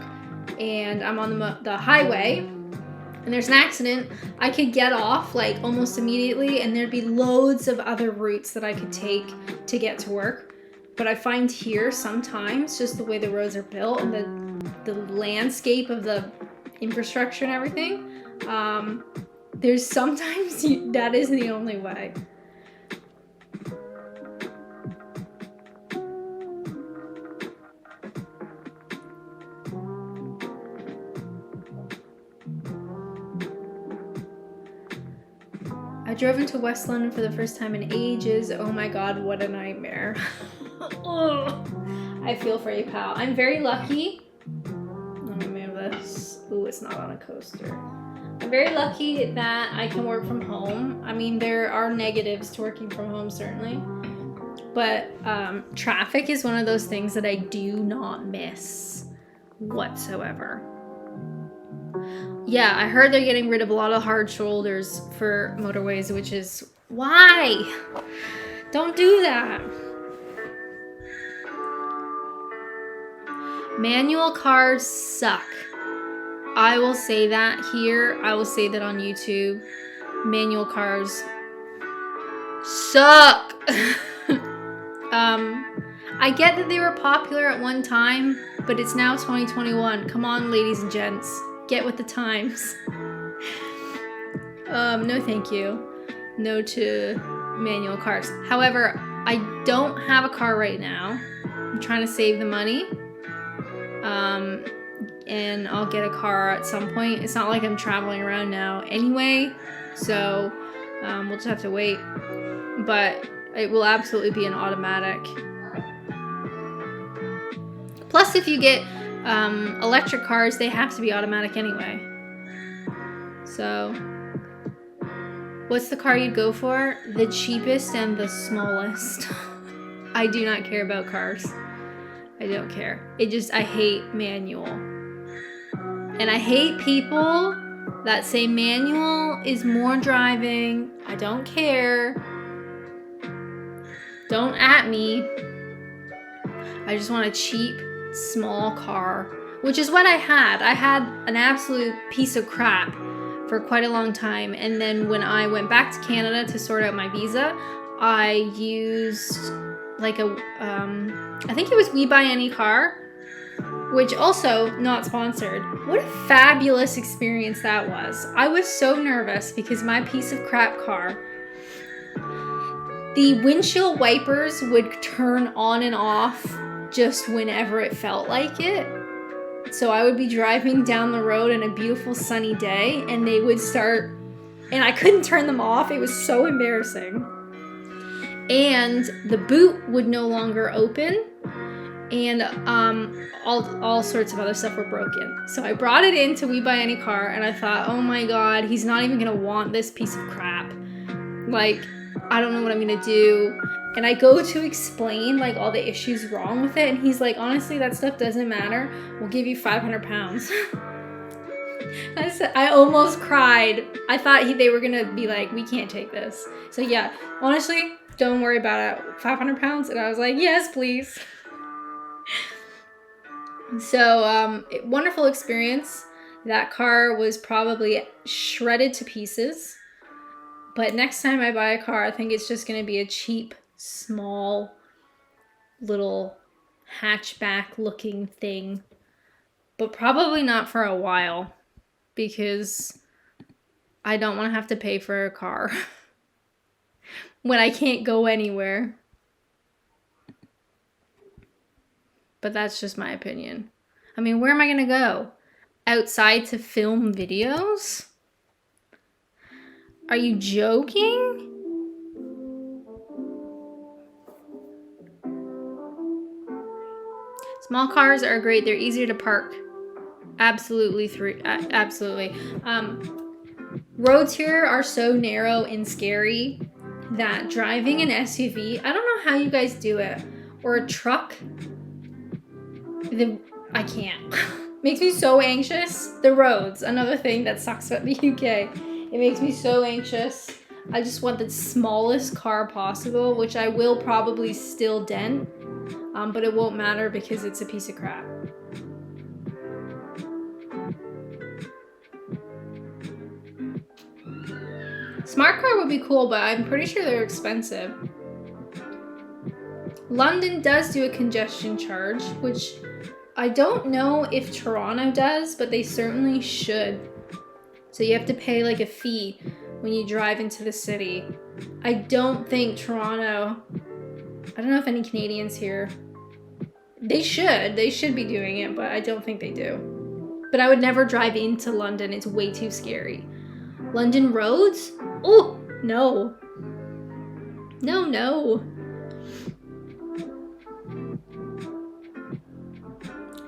and I'm on the highway and there's an accident, I could get off like almost immediately and there'd be loads of other routes that I could take to get to work. But I find here sometimes, just the way the roads are built and the landscape of the infrastructure and everything, there's sometimes that is the only way. I drove into West London for the first time in ages. Oh my god, what a nightmare. Oh, I feel for you, pal. I'm very lucky. Let me move this. Ooh, it's not on a coaster. I'm very lucky that I can work from home. I mean, there are negatives to working from home, certainly. But traffic is one of those things that I do not miss whatsoever. Yeah, I heard they're getting rid of a lot of hard shoulders for motorways, which is why? Don't do that. Manual cars suck. I will say that here. I will say that on YouTube. Manual cars suck. I get that they were popular at one time, but it's now 2021. Come on, ladies and gents. Get with the times. No thank you. No to manual cars. However, I don't have a car right now. I'm trying to save the money. And I'll get a car at some point. It's not like I'm traveling around now anyway, so we'll just have to wait. But it will absolutely be an automatic. Plus, if you get electric cars, they have to be automatic anyway. So, what's the car you'd go for? The cheapest and the smallest. I do not care about cars. I don't care. I hate manual. And I hate people that say manual is more driving. I don't care. Don't at me. I just want a cheap, small car, which is what I had. I had an absolute piece of crap for quite a long time. And then when I went back to Canada to sort out my visa, I used like I think it was We Buy Any Car, which also not sponsored. What a fabulous experience that was. I was so nervous because my piece of crap car, the windshield wipers would turn on and off just whenever it felt like it. So I would be driving down the road on a beautiful sunny day and they would start, and I couldn't turn them off. It was so embarrassing. And the boot would no longer open, and all sorts of other stuff were broken. So I brought it into We Buy Any Car, and I thought, oh my god, he's not even gonna want this piece of crap. Like, I don't know what I'm gonna do. And I go to explain like all the issues wrong with it, and he's like, honestly, that stuff doesn't matter. We'll give you 500 pounds. I almost cried. I thought they were gonna be like, we can't take this. So yeah, honestly, don't worry about it. 500 pounds? And I was like, yes, please. So, wonderful experience. That car was probably shredded to pieces. But next time I buy a car, I think it's just going to be a cheap, small, little hatchback looking thing. But probably not for a while, because I don't want to have to pay for a car when I can't go anywhere. but that's just my opinion. I mean, where am I gonna go? Outside to film videos? Are you joking? Small cars are great. They're easier to park. Absolutely. Absolutely. Roads here are so narrow and scary that driving an SUV, I don't know how you guys do it, or a truck, I can't. Makes me so anxious. The roads, another thing that sucks about the UK. It makes me so anxious. I just want the smallest car possible, which I will probably still dent, but it won't matter because it's a piece of crap. Smart car would be cool, but I'm pretty sure they're expensive. London does do a congestion charge, which I don't know if Toronto does, but they certainly should. So you have to pay like a fee when you drive into the city. I don't think Toronto, I don't know if any Canadians here, they should be doing it, but I don't think they do. But I would never drive into London, it's way too scary. London roads? Oh, no. No, no.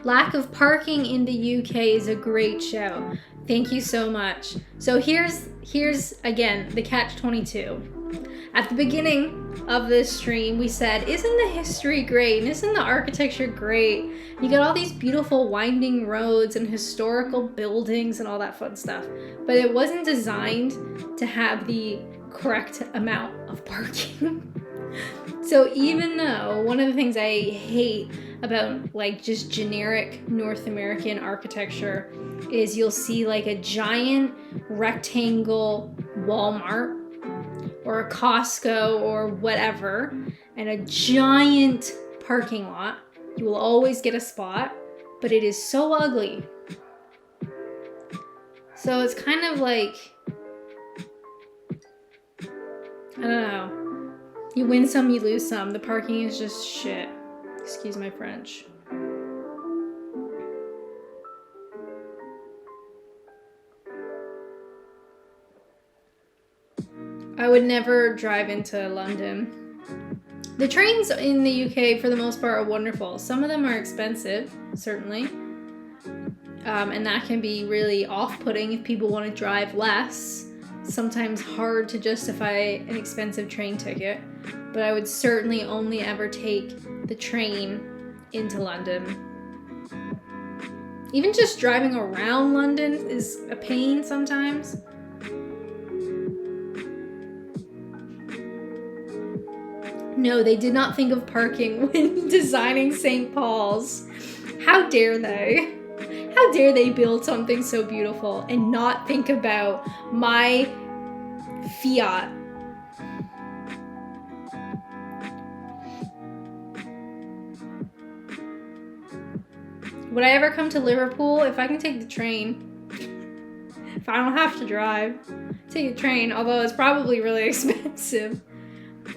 Lack of parking in the UK is a great show. Thank you so much. So here's again, the catch-22. At the beginning of this stream, we said, isn't the history great? And isn't the architecture great? You got all these beautiful winding roads and historical buildings and all that fun stuff. But it wasn't designed to have the correct amount of parking. So even though one of the things I hate about like just generic North American architecture is you'll see like a giant rectangle Walmart or a Costco or whatever and a giant parking lot. You will always get a spot, but it is so ugly. So it's kind of like, I don't know. You win some, you lose some. The parking is just shit. Excuse my French. I would never drive into London. The trains in the UK, for the most part, are wonderful. Some of them are expensive, certainly. And that can be really off-putting if people want to drive less. Sometimes hard to justify an expensive train ticket. But I would certainly only ever take the train into London. Even just driving around London is a pain sometimes. No, they did not think of parking when designing St. Paul's. How dare they? How dare they build something so beautiful and not think about my Fiat? Would I ever come to Liverpool? If I can take the train. If I don't have to drive. Take the train, although it's probably really expensive.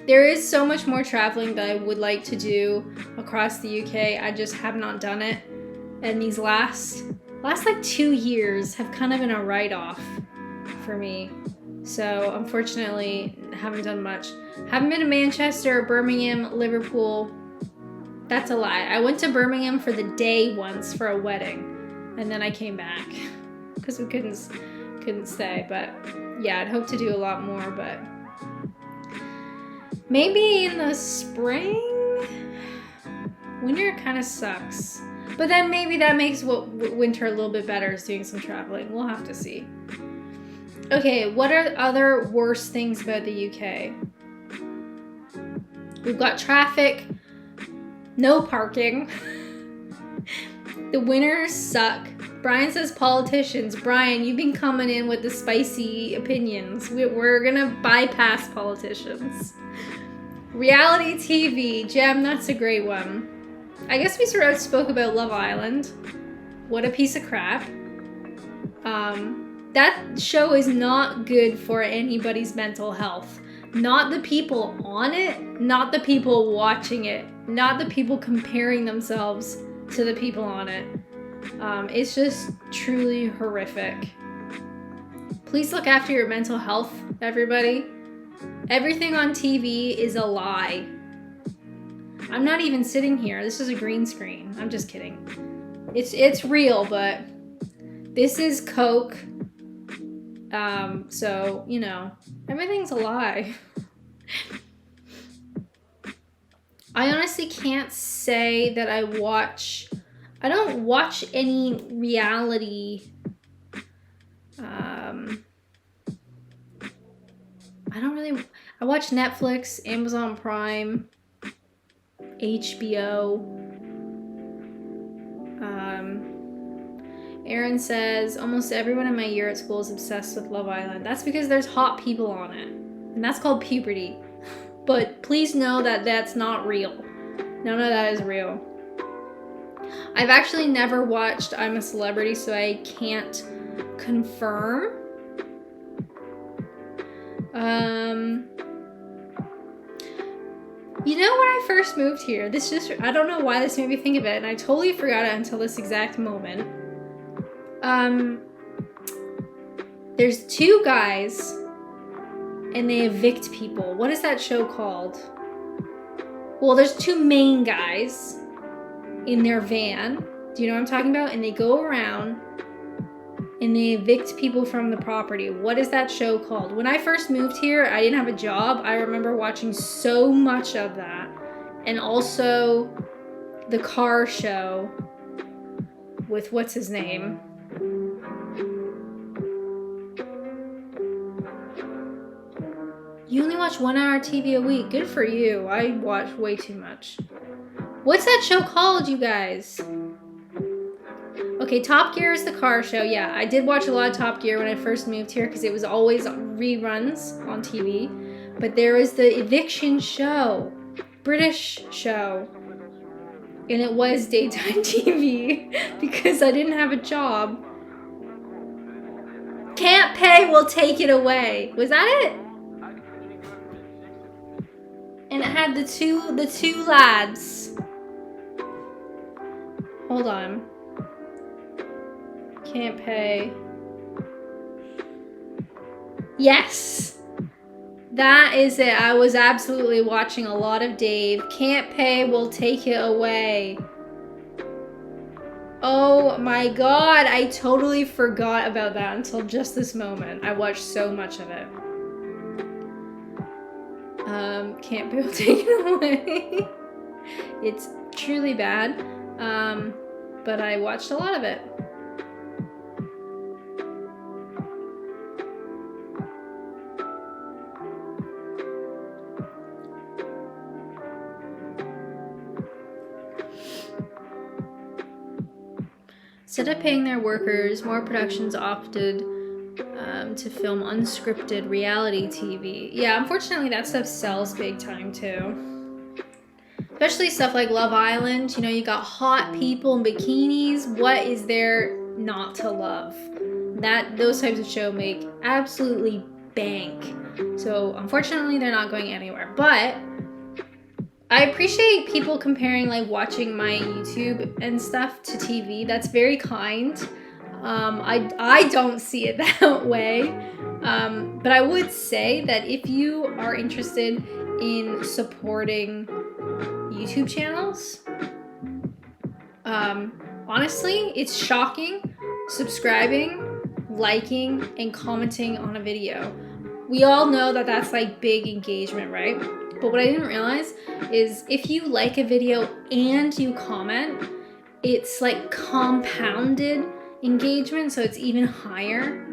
There is so much more traveling that I would like to do across the UK. I just have not done it. And these last like 2 years have kind of been a write-off for me. So unfortunately, haven't done much. Haven't been to Manchester, Birmingham, Liverpool. That's a lie. I went to Birmingham for the day once for a wedding, and then I came back because we couldn't stay. But yeah, I'd hope to do a lot more, but maybe in the spring. Winter kind of sucks, but then maybe that makes winter a little bit better, is doing some traveling. We'll have to see. Okay, what are other worst things about the UK? We've got traffic. No parking. The winters suck. Brian says politicians. Brian, you've been coming in with the spicy opinions. We're gonna bypass politicians. Reality TV. Gem, that's a great one. I guess we sort of spoke about Love Island. What a piece of crap. That show is not good for anybody's mental health. Not the people on it, not the people watching it, not the people comparing themselves to the people on it. It's just truly horrific. Please look after your mental health, everybody. Everything on TV is a lie. I'm not even sitting here. This is a green screen. I'm just kidding. It's real, but this is Coke. So, you know, everything's a lie. I honestly can't say that I don't watch any reality. I watch Netflix, Amazon Prime, HBO. Aaron says, almost everyone in my year at school is obsessed with Love Island. That's because there's hot people on it. And that's called puberty. But please know that that's not real. None of that is real. I've actually never watched I'm a Celebrity, so I can't confirm. You know, when I first moved here, I don't know why this made me think of it, and I totally forgot it until this exact moment. There's two guys, and they evict people. What is that show called? Well, there's two main guys in their van. Do you know what I'm talking about? And they go around and they evict people from the property. What is that show called? When I first moved here, I didn't have a job. I remember watching so much of that. And also the car show with what's his name? You only watch 1 hour TV a week. Good for you. I watch way too much. What's that show called, you guys? Okay, Top Gear is the car show. Yeah, I did watch a lot of Top Gear when I first moved here because it was always reruns on TV. But there was the eviction show, British show. And it was daytime TV because I didn't have a job. Can't pay, we'll take it away. Was that it? And it had the two lads. Hold on. Can't pay. Yes! That is it. I was absolutely watching a lot of Dave. Can't pay, we'll take it away. Oh my god, I totally forgot about that until just this moment. I watched so much of it. Can't pay, we'll take it away. It's truly bad. But I watched a lot of it. Instead of paying their workers, more productions opted to film unscripted reality TV. Yeah, unfortunately that stuff sells big time too. Especially stuff like Love Island. You know, you got hot people in bikinis. What is there not to love? Those types of shows make absolutely bank. So unfortunately they're not going anywhere. But I appreciate people comparing like watching my YouTube and stuff to TV. That's very kind. I don't see it that way. But I would say that if you are interested in supporting YouTube channels, honestly, it's shocking subscribing, liking, and commenting on a video. We all know that that's like big engagement, right? But what I didn't realize is if you like a video and you comment, it's like compounded engagement, so it's even higher.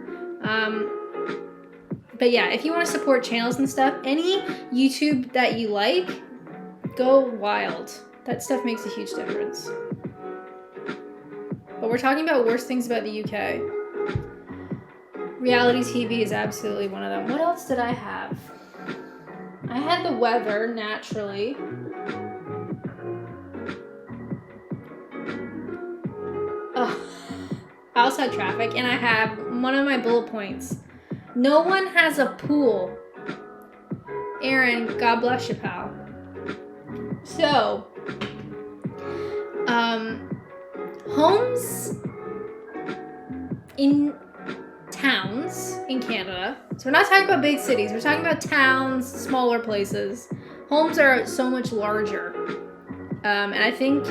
But yeah, if you want to support channels and stuff, any YouTube that you like, go wild. That stuff makes a huge difference. But we're talking about worst things about the UK. Reality TV is absolutely one of them. What else did I have? I had the weather, naturally. Oh, I also had traffic, and I have one of my bullet points. No one has a pool. Aaron, God bless you, pal. So, homes in towns in Canada, so we're not talking about big cities, we're talking about towns, smaller places. Homes are so much larger. And I think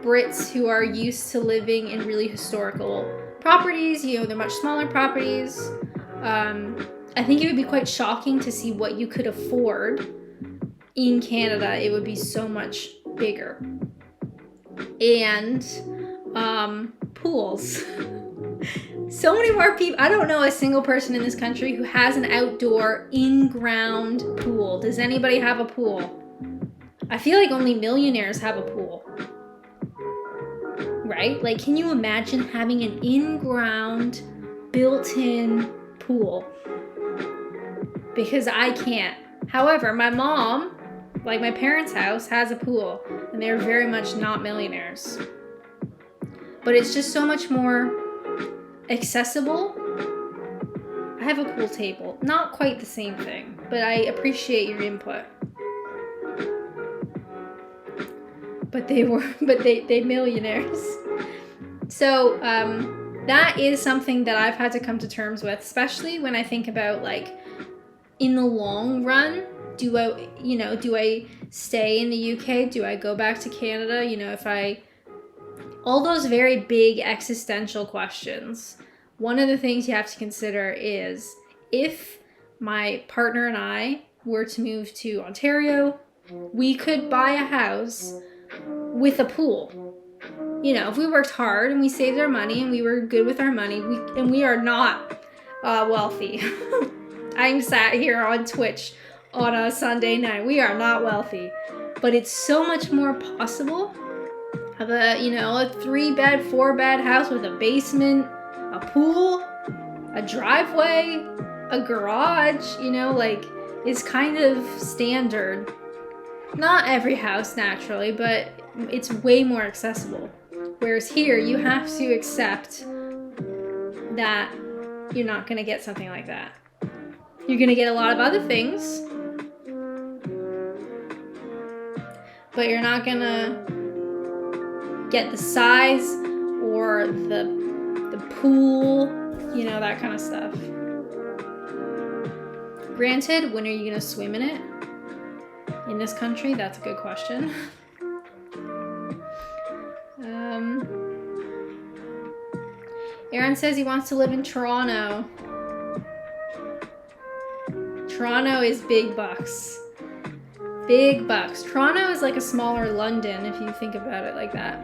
Brits who are used to living in really historical properties, you know, they're much smaller properties. I think it would be quite shocking to see what you could afford in Canada. It would be so much bigger. And pools. So many more people. I don't know a single person in this country who has an outdoor in-ground pool. Does anybody have a pool? I feel like only millionaires have a pool. Right? Like, can you imagine having an in-ground, built-in pool? Because I can't. However, my mom, like my parents' house, has a pool, and they're very much not millionaires. But it's just so much more accessible. I have a pool table. Not quite the same thing, but I appreciate your input. But they millionaires. So that is something that I've had to come to terms with, especially when I think about, like, in the long run, do I stay in the UK? Do I go back to Canada? You know, all those very big existential questions. One of the things you have to consider is, if my partner and I were to move to Ontario, we could buy a house with a pool. You know, if we worked hard and we saved our money and we were good with our money, we are not wealthy. I'm sat here on Twitch on a Sunday night. We are not wealthy, but it's so much more possible. Have a 3-bed, 4-bed house with a basement, a pool, a driveway, a garage, it's kind of standard. Not every house, naturally, but it's way more accessible. Whereas here, you have to accept that you're not going to get something like that. You're going to get a lot of other things, but you're not going to get the size or the pool, that kind of stuff. Granted, when are you going to swim in it? In this country? That's a good question. Aaron says he wants to live in Toronto. Toronto is big bucks. Big bucks. Toronto is like a smaller London if you think about it like that.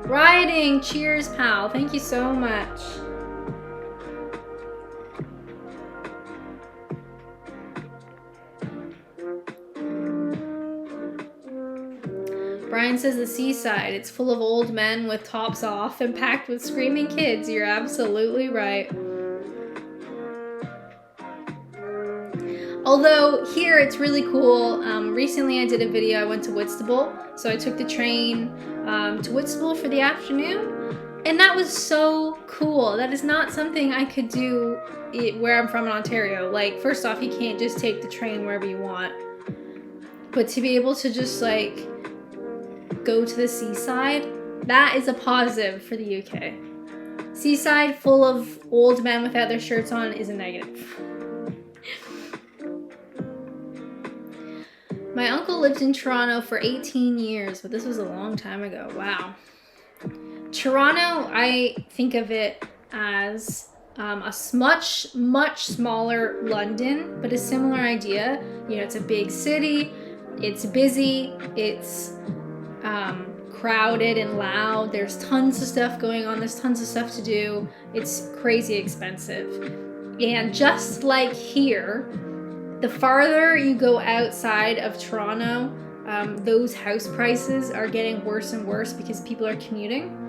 Rioting! Cheers, pal. Thank you so much. Brian says the seaside. It's full of old men with tops off and packed with screaming kids. You're absolutely right. Although here it's really cool. Recently I did a video. I went to Whitstable. So I took the train to Whitstable for the afternoon. And that was so cool. That is not something I could do where I'm from in Ontario. Like, first off, you can't just take the train wherever you want. But to be able to just go to the seaside, that is a positive for the UK. Seaside full of old men without their shirts on is a negative. My uncle lived in Toronto for 18 years, but this was a long time ago. Wow. Toronto, I think of it as a much, much smaller London, but a similar idea. It's a big city, it's busy, it's crowded and loud. There's tons of stuff going on. There's tons of stuff to do. It's crazy expensive. And just like here, the farther you go outside of Toronto, those house prices are getting worse and worse because people are commuting.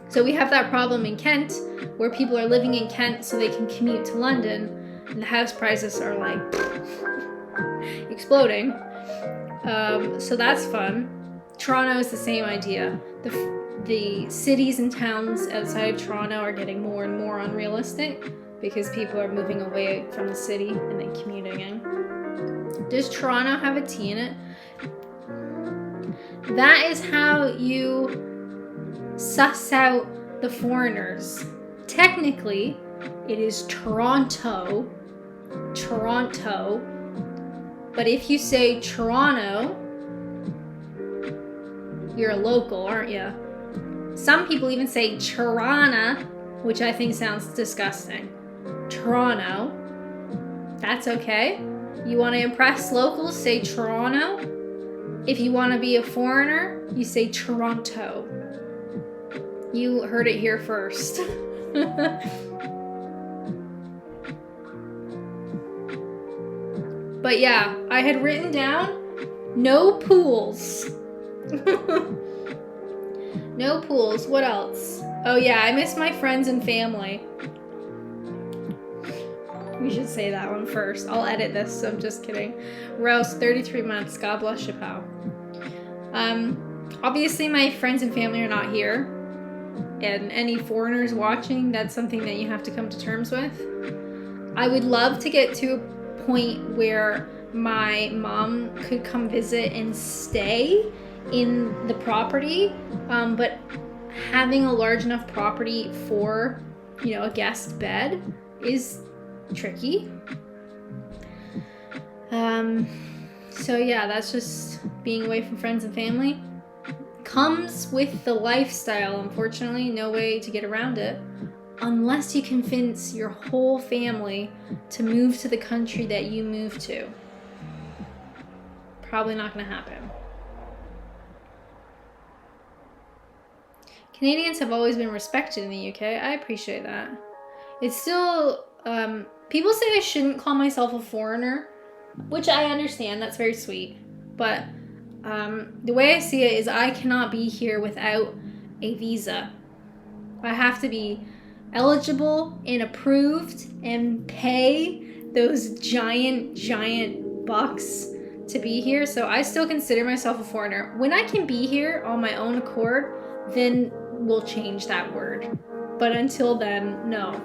So we have that problem in Kent, where people are living in Kent so they can commute to London, and the house prices are exploding. So that's fun. Toronto is the same idea. The cities and towns outside of Toronto are getting more and more unrealistic because people are moving away from the city and then commuting in. Does Toronto have a T in it? That is how you suss out the foreigners. Technically, it is Toronto. But if you say Toronto, you're a local, aren't you? Some people even say Toronto, which I think sounds disgusting. Toronto. That's okay. You want to impress locals, say Toronto. If you want to be a foreigner, you say Toronto. You heard it here first. But yeah, I had written down no pools. No pools. What else? Oh yeah, I miss my friends and family. We should say that one first. I'll edit this, so I'm just kidding. Rose, 33 months. God bless you, pal. Obviously my friends and family are not here. And any foreigners watching, that's something that you have to come to terms with. I would love to get to a point where my mom could come visit and stay in the property, but having a large enough property for, a guest bed is tricky. So yeah, that's just being away from friends and family. Comes with the lifestyle, unfortunately, no way to get around it. Unless you convince your whole family to move to the country that you moved to. Probably not going to happen. Canadians have always been respected in the UK. I appreciate that. It's still, people say I shouldn't call myself a foreigner, which I understand. That's very sweet. But the way I see it is I cannot be here without a visa. I have to be eligible and approved and pay those giant bucks to be here. So I still consider myself a foreigner. When I can be here on my own accord, then we'll change that word. But until then, no.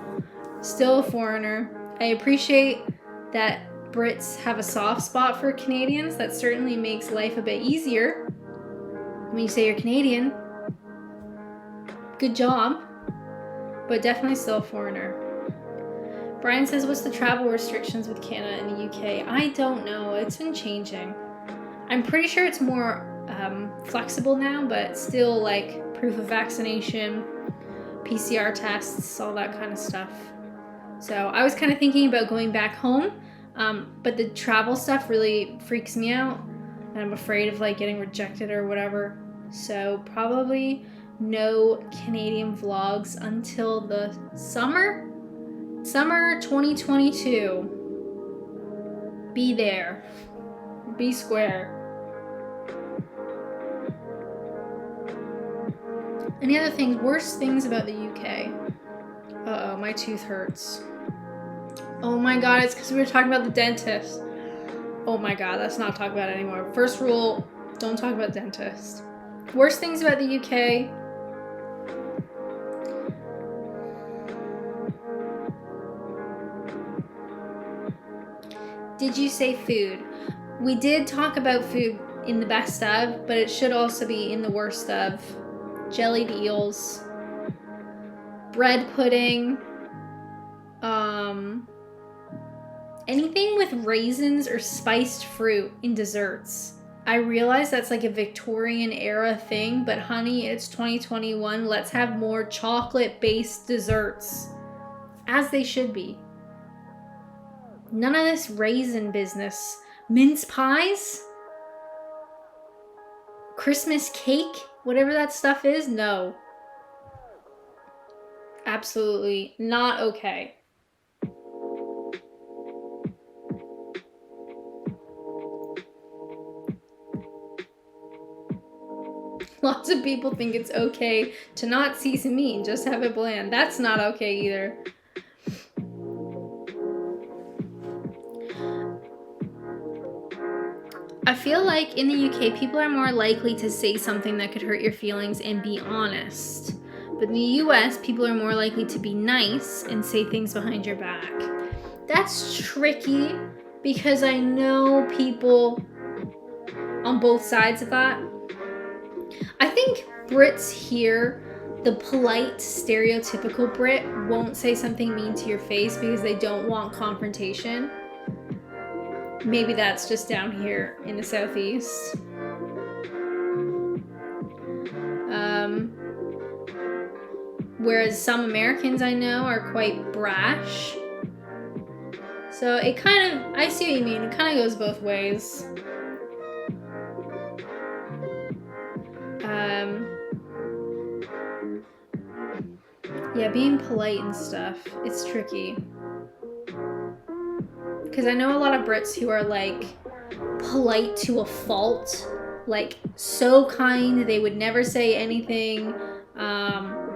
Still a foreigner. I appreciate that Brits have a soft spot for Canadians. That certainly makes life a bit easier. When you say you're Canadian, good job. But definitely still a foreigner. Brian says, what's the travel restrictions with Canada and the UK? I don't know. It's been changing. I'm pretty sure it's more flexible now, but still like proof of vaccination, PCR tests, all that kind of stuff. So I was kind of thinking about going back home, but the travel stuff really freaks me out. And I'm afraid of like getting rejected or whatever. So probably no Canadian vlogs until the summer 2022. Be there. Be square. Any other things, worst things about the UK? Uh-oh, my tooth hurts. Oh my god, it's because we were talking about the dentist. Oh my god, let's not talk about it anymore. First rule, don't talk about dentist. Worst things about the UK. Did you say food? We did talk about food in the best of, but it should also be in the worst of. Jellied eels, bread pudding, anything with raisins or spiced fruit in desserts. I realize that's like a Victorian era thing, but honey, it's 2021. Let's have more chocolate-based desserts, as they should be. None of this raisin business. Mince pies? Christmas cake? Whatever that stuff is, no. Absolutely not okay. Lots of people think it's okay to not season meat and just have it bland. That's not okay either. I feel like in the UK, people are more likely to say something that could hurt your feelings and be honest. But in the US, people are more likely to be nice and say things behind your back. That's tricky because I know people on both sides of that. I think Brits here the polite, stereotypical Brit won't say something mean to your face because they don't want confrontation. Maybe that's just down here in the Southeast. Whereas some Americans I know are quite brash. So it kind of, I see what you mean, it kind of goes both ways. Yeah, being polite and stuff, it's tricky. Because I know a lot of Brits who are like polite to a fault, like so kind they would never say anything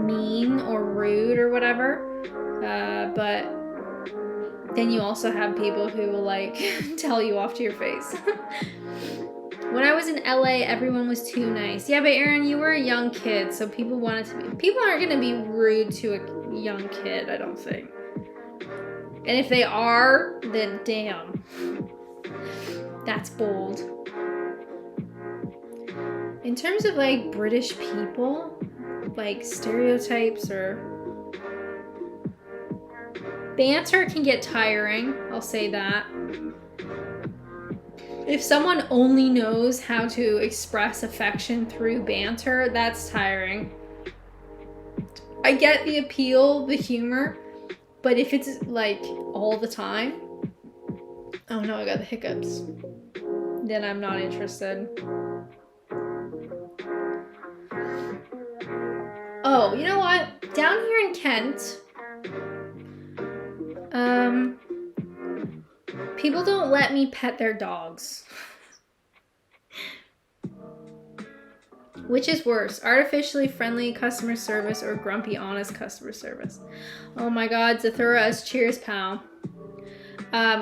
mean or rude or whatever. But then you also have people who will like tell you off to your face. When I was in LA, everyone was too nice. Yeah, but Aaron, you were a young kid, so people wanted to be. People aren't gonna be rude to a young kid, I don't think. And if they are, then damn. That's bold. In terms of like British people, like stereotypes or banter can get tiring, I'll say that. If someone only knows how to express affection through banter, that's tiring. I get the appeal, the humor, but if it's like all the time, oh no, I got the hiccups, then I'm not interested. Oh, you know what? Down here in Kent, people don't let me pet their dogs. Which is worse, artificially friendly customer service or grumpy, honest customer service? Oh my god, Zathura, cheers, pal.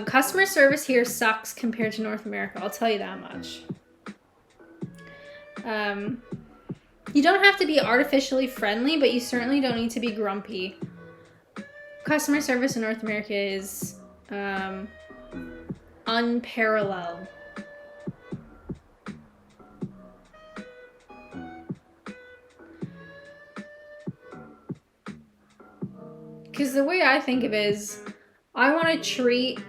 Customer service here sucks compared to North America, I'll tell you that much. You don't have to be artificially friendly, but you certainly don't need to be grumpy. Customer service in North America is unparalleled. Because the way I think of it is, I want to treat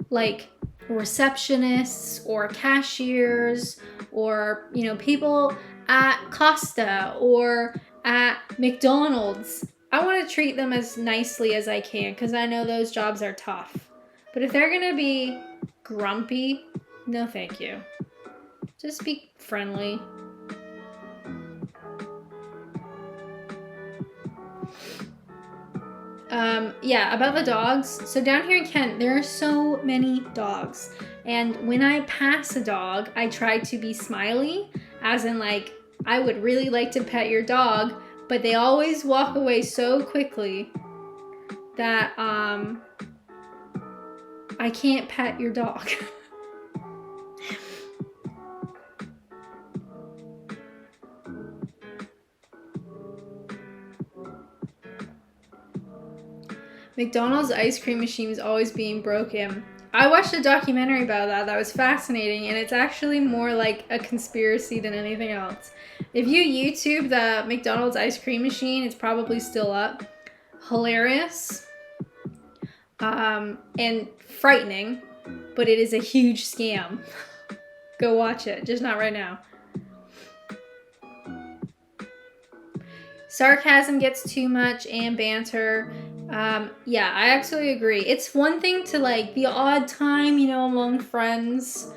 like receptionists or cashiers or, you know, people at Costa or at McDonald's. I want to treat them as nicely as I can because I know those jobs are tough. But if they're going to be grumpy, no thank you. Just be friendly. Yeah, about the dogs. So down here in Kent, there are so many dogs. And when I pass a dog, I try to be smiley, as in like, I would really like to pet your dog, but they always walk away so quickly that I can't pet your dog. McDonald's ice cream machine is always being broken. I watched a documentary about that was fascinating, and it's actually more like a conspiracy than anything else. If you YouTube the McDonald's ice cream machine, it's probably still up. Hilarious. And frightening, but it is a huge scam. Go watch it, just not right now. Sarcasm gets too much and banter. Yeah, I absolutely agree. It's one thing to like the odd time, you know, among friends.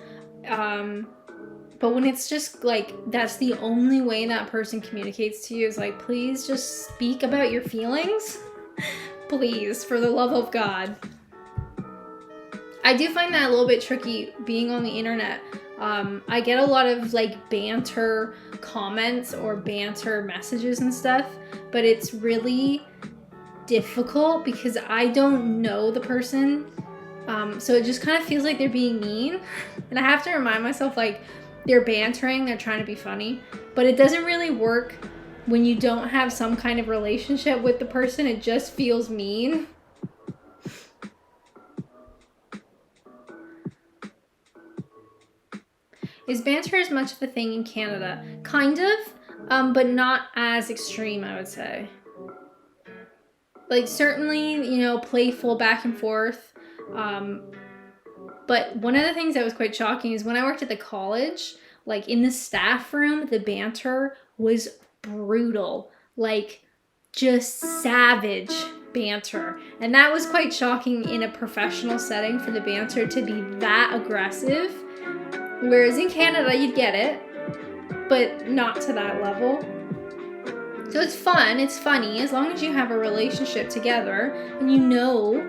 But when it's just like, that's the only way that person communicates to you is like, please just speak about your feelings. Please, for the love of God. I do find that a little bit tricky being on the internet. I get a lot of like banter comments or banter messages and stuff, but it's really difficult because I don't know the person. So it just kind of feels like they're being mean. And I have to remind myself like they're bantering, they're trying to be funny, but it doesn't really work when you don't have some kind of relationship with the person. It just feels mean. Is banter as much of a thing in Canada? Kind of. but not as extreme, I would say. Like, certainly, you know, playful back and forth. But one of the things that was quite shocking is when I worked at the college, like in the staff room, the banter was brutal. Like, just savage banter. And that was quite shocking in a professional setting for the banter to be that aggressive. Whereas in Canada, you'd get it, but not to that level. So it's fun, it's funny, as long as you have a relationship together and you know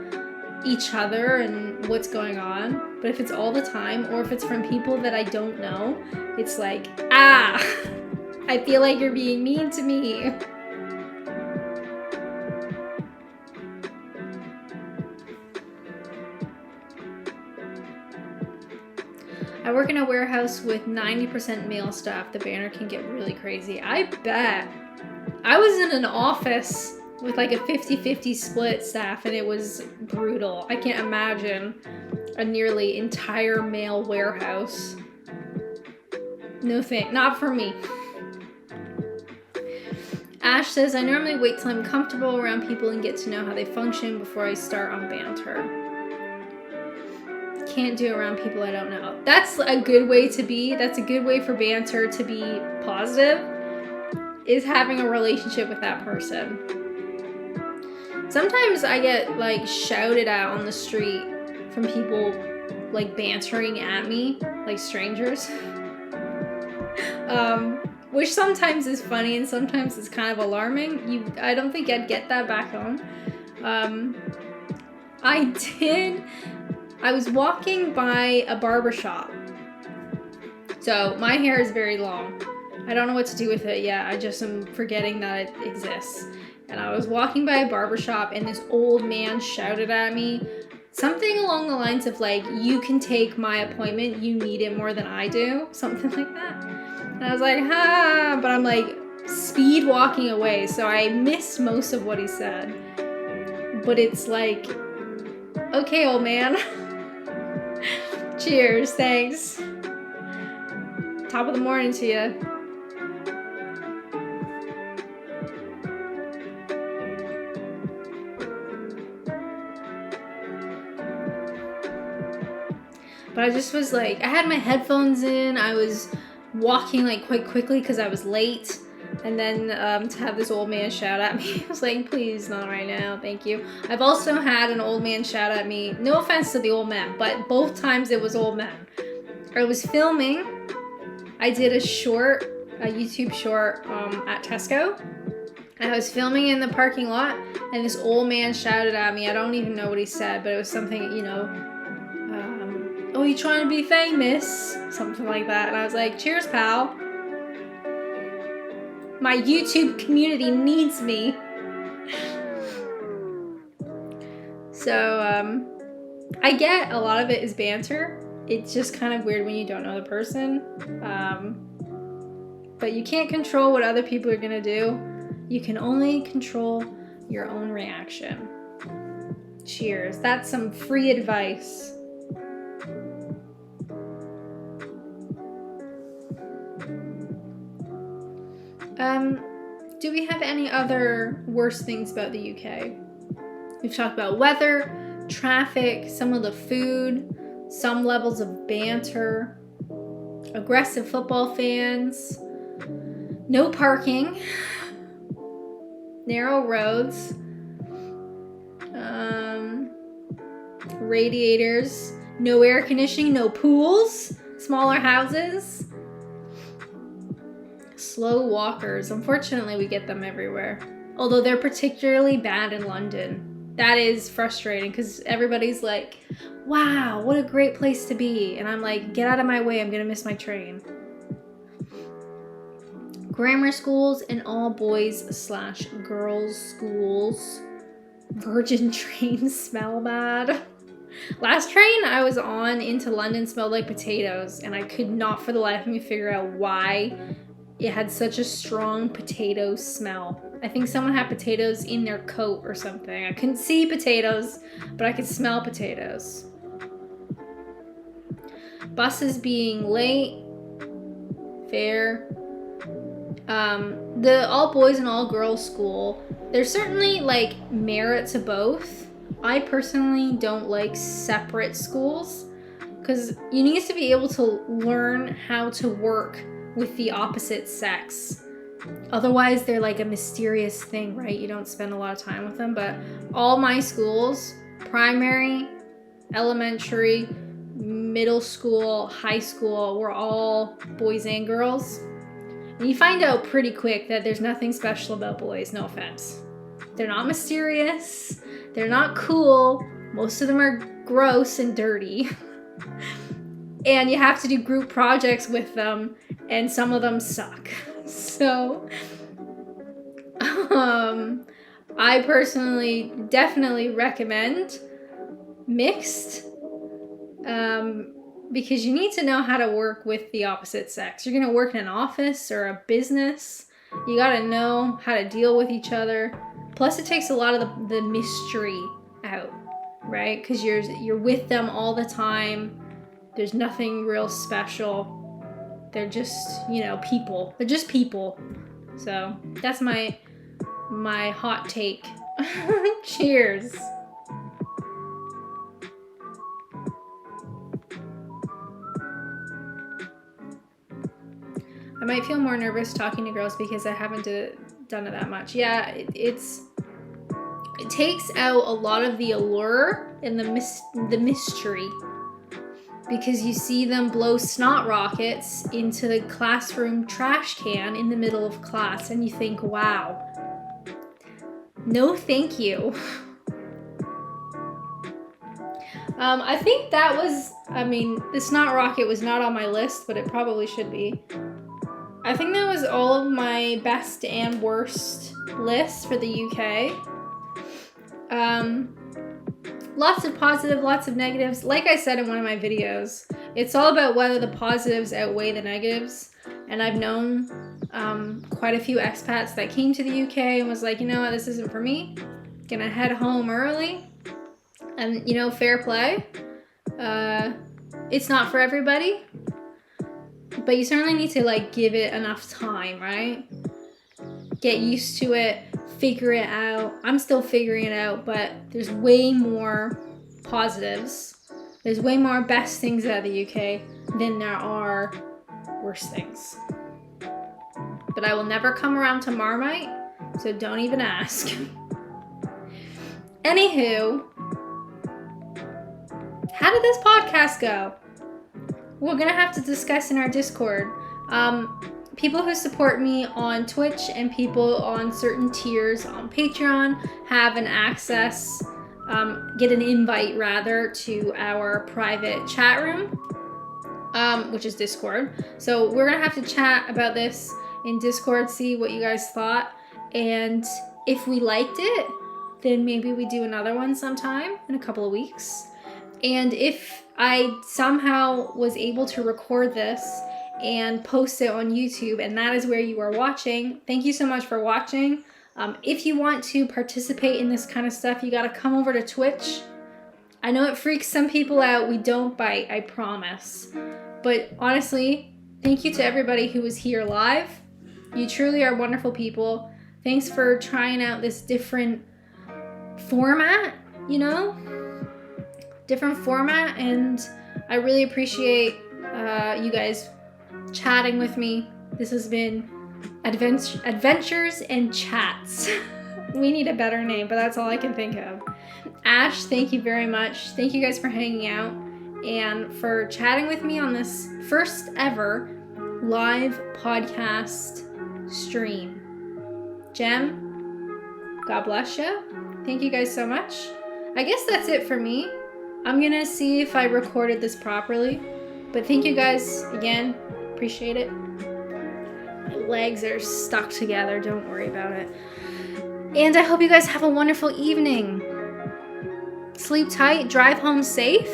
each other and what's going on. But if it's all the time, or if it's from people that I don't know, it's like, I feel like you're being mean to me. I work in a warehouse with 90% male staff. The banter can get really crazy. I bet. I was in an office with like a 50-50 split staff, and it was brutal. I can't imagine a nearly entire male warehouse. No thanks, not for me. Ash says, I normally wait till I'm comfortable around people and get to know how they function before I start on banter. Can't do around people I don't know. That's a good way to be. That's a good way for banter to be positive, is having a relationship with that person. Sometimes I get like shouted at on the street from people like bantering at me, like strangers. Which sometimes is funny and sometimes is kind of alarming. I don't think I'd get that back home. I was walking by a barber shop. So my hair is very long. I don't know what to do with it yet. I just am forgetting that it exists. And I was walking by a barber shop and this old man shouted at me something along the lines of like, you can take my appointment, you need it more than I do. Something like that. And I was like, but I'm like speed walking away. So I missed most of what he said. But it's like, okay, old man. Cheers, thanks. Top of the morning to you. But I just was like, I had my headphones in, I was walking like quite quickly because I was late. And then to have this old man shout at me, I was like, please, not right now, thank you. I've also had an old man shout at me, no offense to the old man, but both times it was old men. I was filming, I did a YouTube short at Tesco. And I was filming in the parking lot, and this old man shouted at me. I don't even know what he said, but it was something, you know, oh, you trying to be famous? Something like that. And I was like, cheers, pal. My YouTube community needs me. So, I get a lot of it is banter. It's just kind of weird when you don't know the person. But you can't control what other people are gonna do. You can only control your own reaction. Cheers. That's some free advice. Do we have any other worst things about the UK? We've talked about weather, traffic, some of the food, some levels of banter, aggressive football fans, no parking, narrow roads, radiators, no air conditioning, no pools, smaller houses. Slow walkers. Unfortunately, we get them everywhere. Although they're particularly bad in London. That is frustrating because everybody's like, wow, what a great place to be. And I'm like, get out of my way, I'm gonna miss my train. Grammar schools and all boys/girls schools. Virgin trains smell bad. Last train I was on into London smelled like potatoes, and I could not for the life of me figure out why it had such a strong potato smell. I think someone had potatoes in their coat or something. I couldn't see potatoes, but I could smell potatoes. Buses being late. Fair. The all boys and all girls school, there's certainly like merit to both. I personally don't like separate schools because you need to be able to learn how to work with the opposite sex. Otherwise, they're like a mysterious thing, right? You don't spend a lot of time with them. But all my schools, primary, elementary, middle school, high school, were all boys and girls. And you find out pretty quick that there's nothing special about boys, no offense. They're not mysterious. They're not cool. Most of them are gross and dirty. And you have to do group projects with them, and some of them suck. So, I personally definitely recommend mixed, because you need to know how to work with the opposite sex. You're gonna work in an office or a business. You gotta know how to deal with each other. Plus, it takes a lot of the mystery out, right? Because you're with them all the time. There's nothing real special. They're just, people. They're just people. So that's my hot take. Cheers. I might feel more nervous talking to girls because I haven't done it that much. Yeah, it takes out a lot of the allure and the mystery. Because you see them blow snot rockets into the classroom trash can in the middle of class, and you think, wow, no thank you. I think that was, the snot rocket was not on my list, but it probably should be. I think that was all of my best and worst lists for the UK. Lots of positive, lots of negatives. Like I said in one of my videos, it's all about whether the positives outweigh the negatives. And I've known quite a few expats that came to the UK and was like, you know what, this isn't for me. Gonna head home early. And, fair play. It's not for everybody. But you certainly need to, give it enough time, right? Get used to it. Figure it out. I'm still figuring it out, but there's way more positives. There's way more best things out of the UK than there are worst things. But I will never come around to Marmite, so don't even ask. Anywho, how did this podcast go? We're gonna have to discuss in our Discord. People who support me on Twitch and people on certain tiers on Patreon have an access, get an invite rather, to our private chat room, which is Discord. So we're gonna have to chat about this in Discord, see what you guys thought, and if we liked it, then maybe we do another one sometime in a couple of weeks. And if I somehow was able to record this and post it on YouTube, and that is where you are watching, thank you so much for watching. If you want to participate in this kind of stuff, you gotta come over to Twitch. I know it freaks some people out. We don't bite, I promise. But honestly, thank you to everybody who was here live. You truly are wonderful people. Thanks for trying out this different format, different format, and I really appreciate you guys chatting with me. This has been Adventures and Chats. We need a better name, but that's all I can think of. Ash, thank you very much. Thank you guys for hanging out and for chatting with me on this first ever live podcast stream. Jem, God bless you. Thank you guys so much. I guess that's it for me. I'm gonna see if I recorded this properly, but thank you guys again. Appreciate it. My legs are stuck together. Don't worry about it. And I hope you guys have a wonderful evening. Sleep tight. Drive home safe.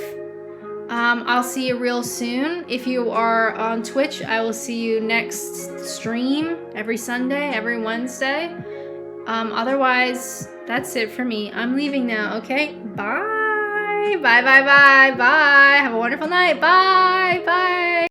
I'll see you real soon. If you are on Twitch, I will see you next stream every Sunday, every Wednesday. Otherwise, that's it for me. I'm leaving now, okay? Bye. Bye, bye, bye, bye. Have a wonderful night. Bye, bye.